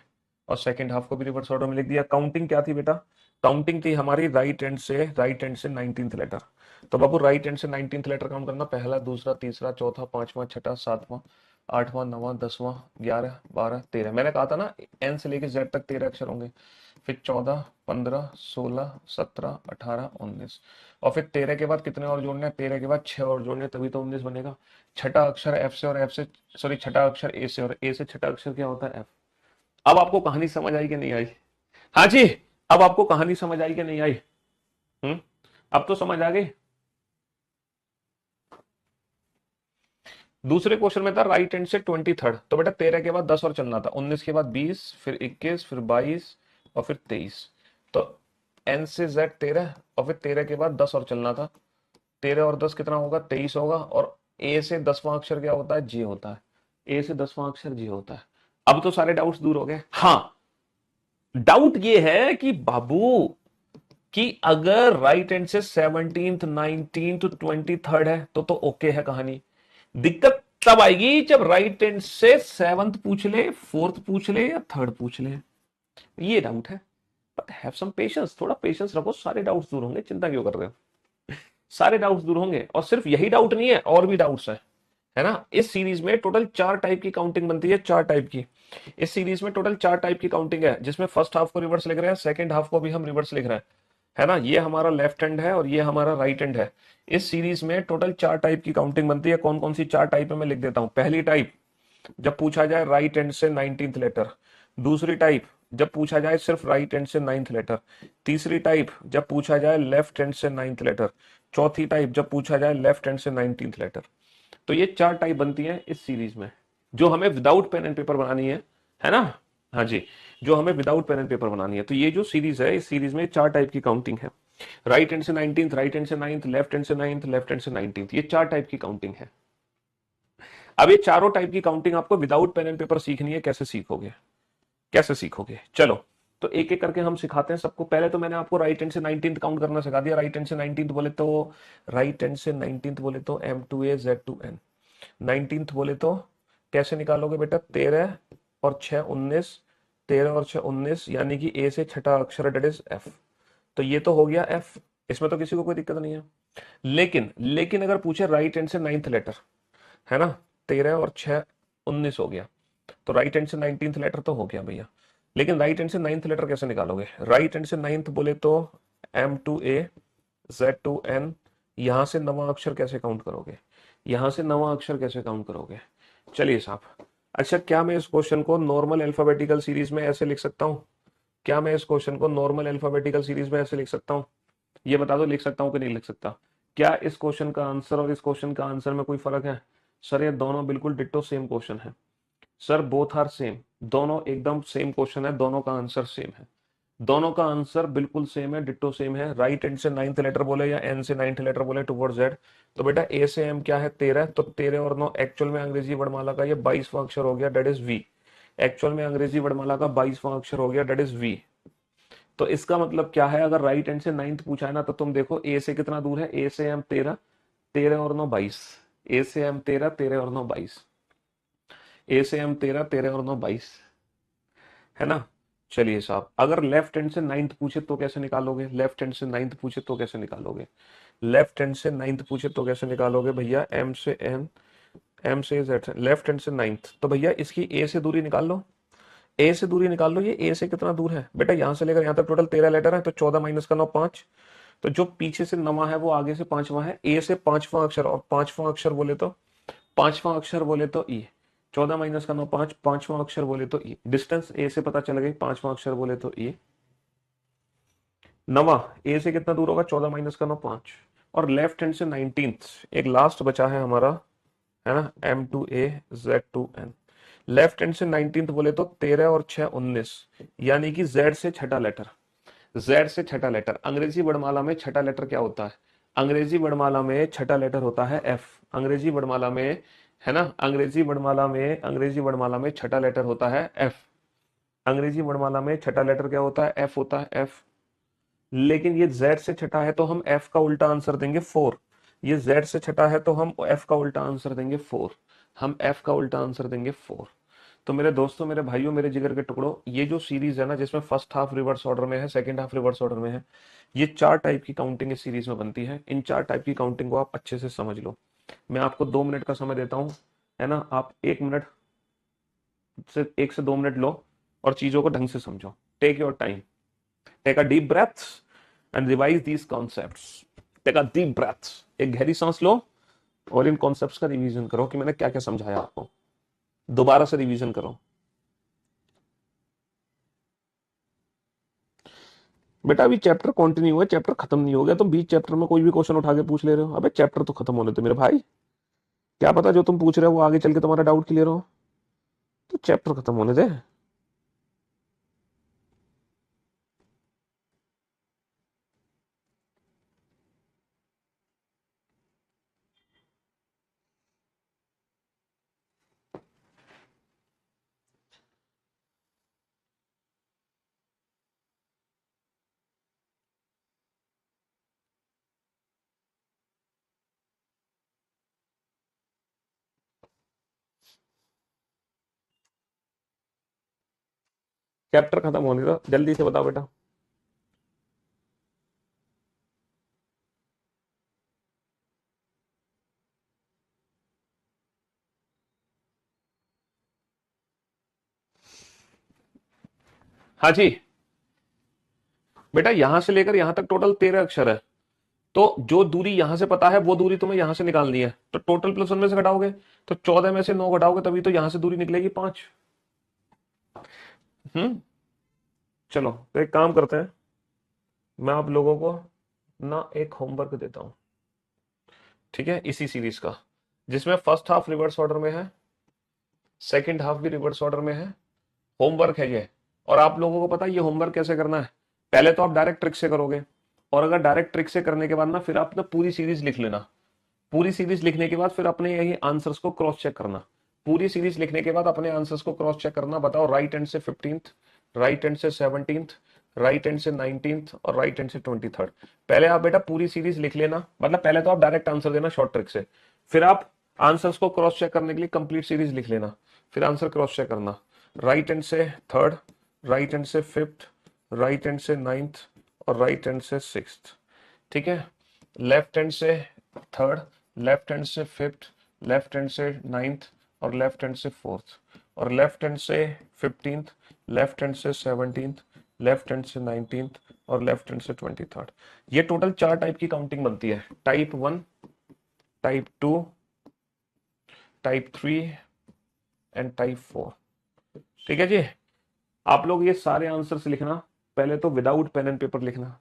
और सेकंड हाफ को भी रिवर्स ऑर्डर में लिख दिया। काउंटिंग क्या थी बेटा? काउंटिंग थी हमारी राइट हैंड से 19th लेटर। तो बाबू राइट हैंड से 19th लेटर काउंट करना, पहला दूसरा तीसरा चौथा पांचवा छठा सातवां आठवां नवां 10वां 11 12 13। मैंने कहा था ना एन से लेके जेड तक 13 अक्षर होंगे, फिर 14 15 16 17 18 19, और फिर 13 के बाद कितने और जोड़ने हैं? 13 के बाद 6 और जोड़ने, तभी तो 19 बनेगा। छठा अक्षर एफ से, और एफ से सॉरी छठा अक्षर ए से, और ए से छठा अक्षर क्या होता है? एफ। अब आपको कहानी समझ आई कि नहीं आई? हाँ जी, अब आपको कहानी समझ आई कि नहीं आई? अब तो समझ आ गई। दूसरे क्वेश्चन में था राइट हैंड से 23rd, तो बेटा 13 के बाद 10 और चलना था, 19 के बाद 20, फिर 21, फिर 22 और फिर 23। तो एन से जेड 13 और फिर 13 के बाद 10 और चलना था, 13 और 10 कितना होगा? 23 होगा। और ए से 10वां अक्षर क्या होता है? जे होता है। ए से 10वां अक्षर जे होता है। अब तो सारे डाउट्स दूर हो गए। हाँ, डाउट ये है कि बाबू कि अगर राइट हैंड से 17th 19th 23rd है तो ओके है कहानी। दिक्कत तब आएगी जब राइट हैंड से 7th पूछ ले, 4th पूछ ले या 3rd पूछ ले। ये डाउट है, बट हैव सम पेशेंस, थोड़ा पेशेंस रखो, सारे डाउट्स दूर होंगे, चिंता क्यों कर रहे हो? सारे डाउट्स दूर होंगे। और सिर्फ यही डाउट नहीं है, और भी डाउट्स है ना। इस सीरीज में टोटल 4 टाइप की काउंटिंग बनती है, 4 टाइप की। इस सीरीज में टोटल 4 टाइप की काउंटिंग है, जिसमें फर्स्ट हाफ को रिवर्स लिख रहे हैं, सेकंड हाफ को भी हम रिवर्स लिख रहे हैं, है ना। ये हमारा लेफ्ट हैंड है और ये हमारा राइट हैंड है। इस सीरीज में टोटल 4 टाइप की काउंटिंग बनती है। कौन कौन सी 4 टाइप है मैं लिख देता हूं। पहली टाइप जब पूछा जाए राइट हैंड से 19th लेटर। दूसरी टाइप जब पूछा जाए सिर्फ राइट हैंड से 9th लेटर। तीसरी टाइप जब पूछा जाए लेफ्ट हैंड से 9th लेटर। चौथी टाइप जब पूछा जाए लेफ्ट हैंड से 19th लेटर। तो ये 4 टाइप बनती है इस सीरीज में, जो हमें विदाउट पेन एंड पेपर बनानी है ना। हाँ जी, जो हमें विदाउट पेन एंड पेपर बनानी है। तो ये जो सीरीज है, इस सीरीज में 4 टाइप की काउंटिंग है। राइट हैंड से 19th, राइट हैंड से 9th, लेफ्ट हैंड से 9th, लेफ्ट हैंड से 19th, ये 4 टाइप की काउंटिंग है। अब ये चारों टाइप की काउंटिंग आपको विदाउट पेन एंड पेपर सीखनी है। कैसे सीखोगे, कैसे सीखोगे, चलो तो एक एक करके हम सिखाते हैं सबको। पहले तो मैंने आपको राइट हैंड से 19th काउंट करना सिखा दिया। राइट हैंड से 19th बोले तो, राइट हैंड से 19th बोले तो M2A Z2N। 19th बोले तो कैसे निकालोगे बेटा, 13 और 6 19, 13 और 6 19, यानी कि ए से छठा अक्षर डेट इज F। तो ये तो हो गया F, इसमें तो किसी को कोई दिक्कत नहीं है। लेकिन लेकिन अगर पूछे राइट हैंड से 9th लेटर, है ना, 13 और 6 19 हो गया, तो राइट हैंड से 19th लेटर तो हो गया भैया। लेकिन राइट हैंड से 9th लेटर कैसे निकालोगे? राइट हैंड से 9th बोले तो M2A Z2N, यहां से नवा अक्षर कैसे काउंट करोगे? यहां से नवा अक्षर कैसे काउंट करोगे? चलिए साहब, अच्छा क्या मैं इस क्वेश्चन को नॉर्मल अल्फाबेटिकल सीरीज में ऐसे लिख सकता हूं? क्या मैं इस क्वेश्चन को नॉर्मल अल्फाबेटिकल सीरीज में ऐसे लिख सकता हूं? ये बता दो, लिख सकता हूं कि नहीं लिख सकता? क्या इस क्वेश्चन का आंसर और इस क्वेश्चन का आंसर में कोई फर्क है? सर ये दोनों बिल्कुल डिट्टो सेम क्वेश्चन है। सर बोथ आर सेम, दोनों एकदम सेम क्वेश्चन है, दोनों का आंसर सेम है, दोनों का आंसर बिल्कुल सेम है, डिट्टो सेम है। राइट एंड से 9th लेटर बोले या एन से 9th लेटर बोले टुवर्ड्स जेड, तो बेटा ए से एम क्या है 13, तो 13 और 9 एक्चुअल में अंग्रेजी वर्णमाला का ये 22वां अक्षर हो गया, डेट इज वी। एक्चुअल में अंग्रेजी वर्णमाला का 22वां अक्षर हो गया, डेट इज वी। तो इसका मतलब क्या है, अगर राइट हैंड से 9th पूछा है ना, तो तुम देखो ए से कितना दूर है, ए से एम 13, 13 और 9 22, ए से एम 13, 13 और 9 22, ए से एम 13, 13 और 9 22, है ना। चलिए साहब, अगर लेफ्ट हैंड से 9th पूछे तो कैसे निकालोगे? लेफ्ट हैंड से 9th पूछे तो कैसे निकालोगे? लेफ्ट हैंड से 9th पूछे तो कैसे निकालोगे भैया? एम से एन, एम से जेड, लेफ्ट हैंड से 9th, तो भैया इसकी ए से दूरी निकाल लो। ए से दूरी निकाल लो, ये ए से कितना दूर है बेटा? यहां से लेकर यहां तक टोटल 13 लेटर है, तो 14 माइनस का 9 5, तो जो पीछे से 9 है वो आगे से 5वां है। ए से 5वां अक्षर, और 5वां अक्षर बोले तो, 5वां अक्षर बोले तो ई, 14 माइनस का 9 5, 5वां अक्षर बोले तो ई, डिस्टेंस ए से पता चल गई, 5वां अक्षर बोले तो ई। नवा ए से कितना दूर होगा? 14 माइनस का 9 5, और लेफ्ट हैंड से 19th एक लास्ट बचा है हमारा, है ना, M2A Z2N। लेफ्ट हैंड से 19th बोले तो 13 और 6 19, यानी कि Z से छठा लेटर, Z से छठा लेटर। अंग्रेजी वर्णमाला में छठा लेटर क्या होता है? अंग्रेजी वर्णमाला में छठा लेटर होता है F। अंग्रेजी वर्णमाला में, है ना, अंग्रेजी वर्णमाला में, अंग्रेजी वर्णमाला में छठा लेटर होता है F। अंग्रेजी वर्णमाला में छठा लेटर क्या होता है? F होता है, F। लेकिन ये Z से छठा है तो हम F का उल्टा आंसर देंगे 4। ये Z से छठा है तो हम F का उल्टा आंसर देंगे 4। हम F का उल्टा आंसर देंगे 4। तो मेरे दोस्तों, मेरे भाइयों, मेरे जिगर के टुकड़ों, ये जो सीरीज है ना, जिसमें फर्स्ट हाफ रिवर्स ऑर्डर में है, सेकंड हाफ रिवर्स ऑर्डर में है, ये 4 टाइप की काउंटिंग इस सीरीज में बनती है। इन 4 टाइप की काउंटिंग को आप अच्छे से समझ लो। मैं आपको 2 मिनट का समय देता हूं, है ना, आप 1 मिनट से 1 से 2 मिनट लो और चीजों को ढंग से समझो। Take your time, take a deep breath and revise these concepts. Take a deep breath, एक गहरी सांस लो और इन कॉन्सेप्ट्स का रिवीजन करो कि मैंने क्या क्या समझाया आपको। दोबारा से रिवीजन करो बेटा। अभी चैप्टर कंटिन्यू है, चैप्टर खत्म नहीं हो गया। तुम बीच चैप्टर में कोई भी क्वेश्चन उठा के पूछ ले रहे हो। अबे चैप्टर तो खत्म होने दो मेरे भाई। क्या पता जो तुम पूछ रहे हो वो आगे चल के तुम्हारा डाउट क्लियर हो, तो चैप्टर खत्म होने दे। चैप्टर खत्म होने दो, जल्दी से बताओ बेटा। हाँ जी बेटा, यहां से लेकर यहां तक टोटल 13 अक्षर है। तो जो दूरी यहां से पता है वो दूरी तुम्हें यहां से निकालनी है। तो टोटल प्लस 1 में से घटाओगे, तो 14 में से 9 घटाओगे, तभी तो यहां से दूरी निकलेगी 5। हम्म। चलो तो एक काम करते हैं, मैं आप लोगों को ना एक होमवर्क देता हूं, ठीक है, इसी सीरीज का। जिसमें फर्स्ट हाफ रिवर्स ऑर्डर में है, सेकंड हाफ भी रिवर्स ऑर्डर में है। होमवर्क है ये, और आप लोगों को पता है ये होमवर्क कैसे करना है। पहले तो आप डायरेक्ट ट्रिक से करोगे, और अगर डायरेक्ट ट्रिक से करने के बाद ना फिर आप ना पूरी सीरीज लिख लेना। पूरी सीरीज लिखने के बाद फिर अपने यही आंसर्स को क्रॉस चेक करना। पूरी सीरीज लिखने के बाद अपने आंसर्स को क्रॉस चेक करना। बताओ राइट हैंड से 15th, राइट हैंड से 17th, राइट हैंड से 19th और राइट हैंड से 23rd। पहले आप बेटा पूरी सीरीज लिख लेना, मतलब पहले तो आप डायरेक्ट आंसर देना शॉर्ट ट्रिक से, फिर आप आंसर्स को क्रॉस चेक करने के लिए कंप्लीट सीरीज लिख लेना, फिर आंसर क्रॉस चेक करना। राइट हैंड से 3rd, राइट हैंड से 5th, राइट हैंड से 9th और राइट हैंड से 6th। ठीक है, लेफ्ट हैंड से 3rd, लेफ्ट हैंड से 5th, लेफ्ट हैंड से 9th और लेफ्ट हैंड से 4th, और लेफ्ट हैंड से 15th, लेफ्ट हैंड से 17th, लेफ्ट हैंड से 19th और लेफ्ट हैंड से 23rd। ये टोटल 4 टाइप की काउंटिंग बनती है, type 1, type 2, type 3 and type 4। ठीक है जी, आप लोग ये सारे आंसर्स लिखना। पहले तो विदाउट पेन एंड पेपर लिखना,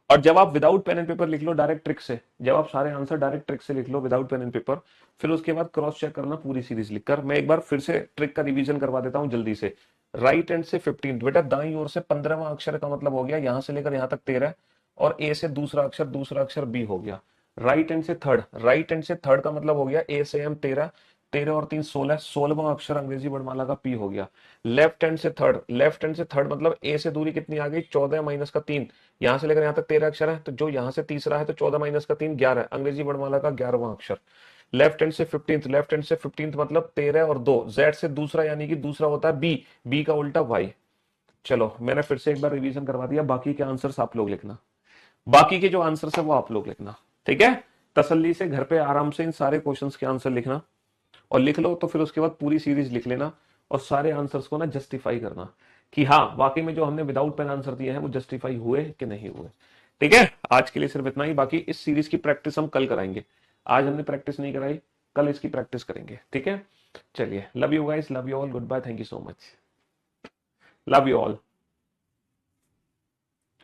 और जब आप विदाउट पेन एंड पेपर लिख लो डायरेक्ट ट्रिक से, जब आप सारे आंसर डायरेक्ट ट्रिक से लिख लो विदाउट पेन एंड पेपर, फिर उसके बाद क्रॉस चेक करना पूरी सीरीज लिखकर। मैं एक बार फिर से ट्रिक का रिवीजन करवा देता हूं जल्दी से। राइट हैंड से 15, बेटा दाईं ओर से 15वां अक्षर का मतलब हो गया यहां से लेकर यहां तक 13, और ए से दूसरा अक्षर बी हो गया। राइट हैंड से 3rd, राइट हैंड से 3rd का मतलब हो गया ए से एम 13, 13 और 3 16, 16वां अक्षर अंग्रेजी वर्णमाला का पी हो गया। लेफ्ट हैंड से 3rd, लेफ्ट हैंड से 3rd मतलब ए से दूरी कितनी आ गई 14 माइनस का 3, यहां से लेकर यहां तक 13 अक्षर है, तो जो यहां से तीसरा है तो 14 माइनस का 3 11, अंग्रेजी वर्णमाला का 11वां अक्षर। लेफ्ट हैंड से 15th, लेफ्ट हैंड से 15th मतलब 13 और 2, जेड से दूसरा यानी कि दूसरा होता है बी, बी का उल्टा वाई। चलो मैंने फिर से एक बार रिवीजन करवा दिया, बाकी के आंसर्स आप लोग लिखना, बाकी के जो आंसर्स है वो आप लोग लिखना। ठीक है, तसल्ली से घर पे आराम से इन सारे क्वेश्चंस के आंसर लिखना, और लिख लो तो फिर उसके बाद पूरी सीरीज लिख लेना, और सारे आंसर्स को ना जस्टिफाई करना कि हाँ वाकई में जो हमने विदाउट पेन आंसर दिए हैं वो जस्टिफाई हुए कि नहीं हुए। ठीक है, आज के लिए सिर्फ इतना ही, बाकी इस सीरीज की प्रैक्टिस हम कल कराएंगे। आज हमने प्रैक्टिस नहीं कराई, कल इसकी प्रैक्टिस करेंगे। ठीक है, चलिए, love you guys, love you all, goodbye, thank you so much, love you all.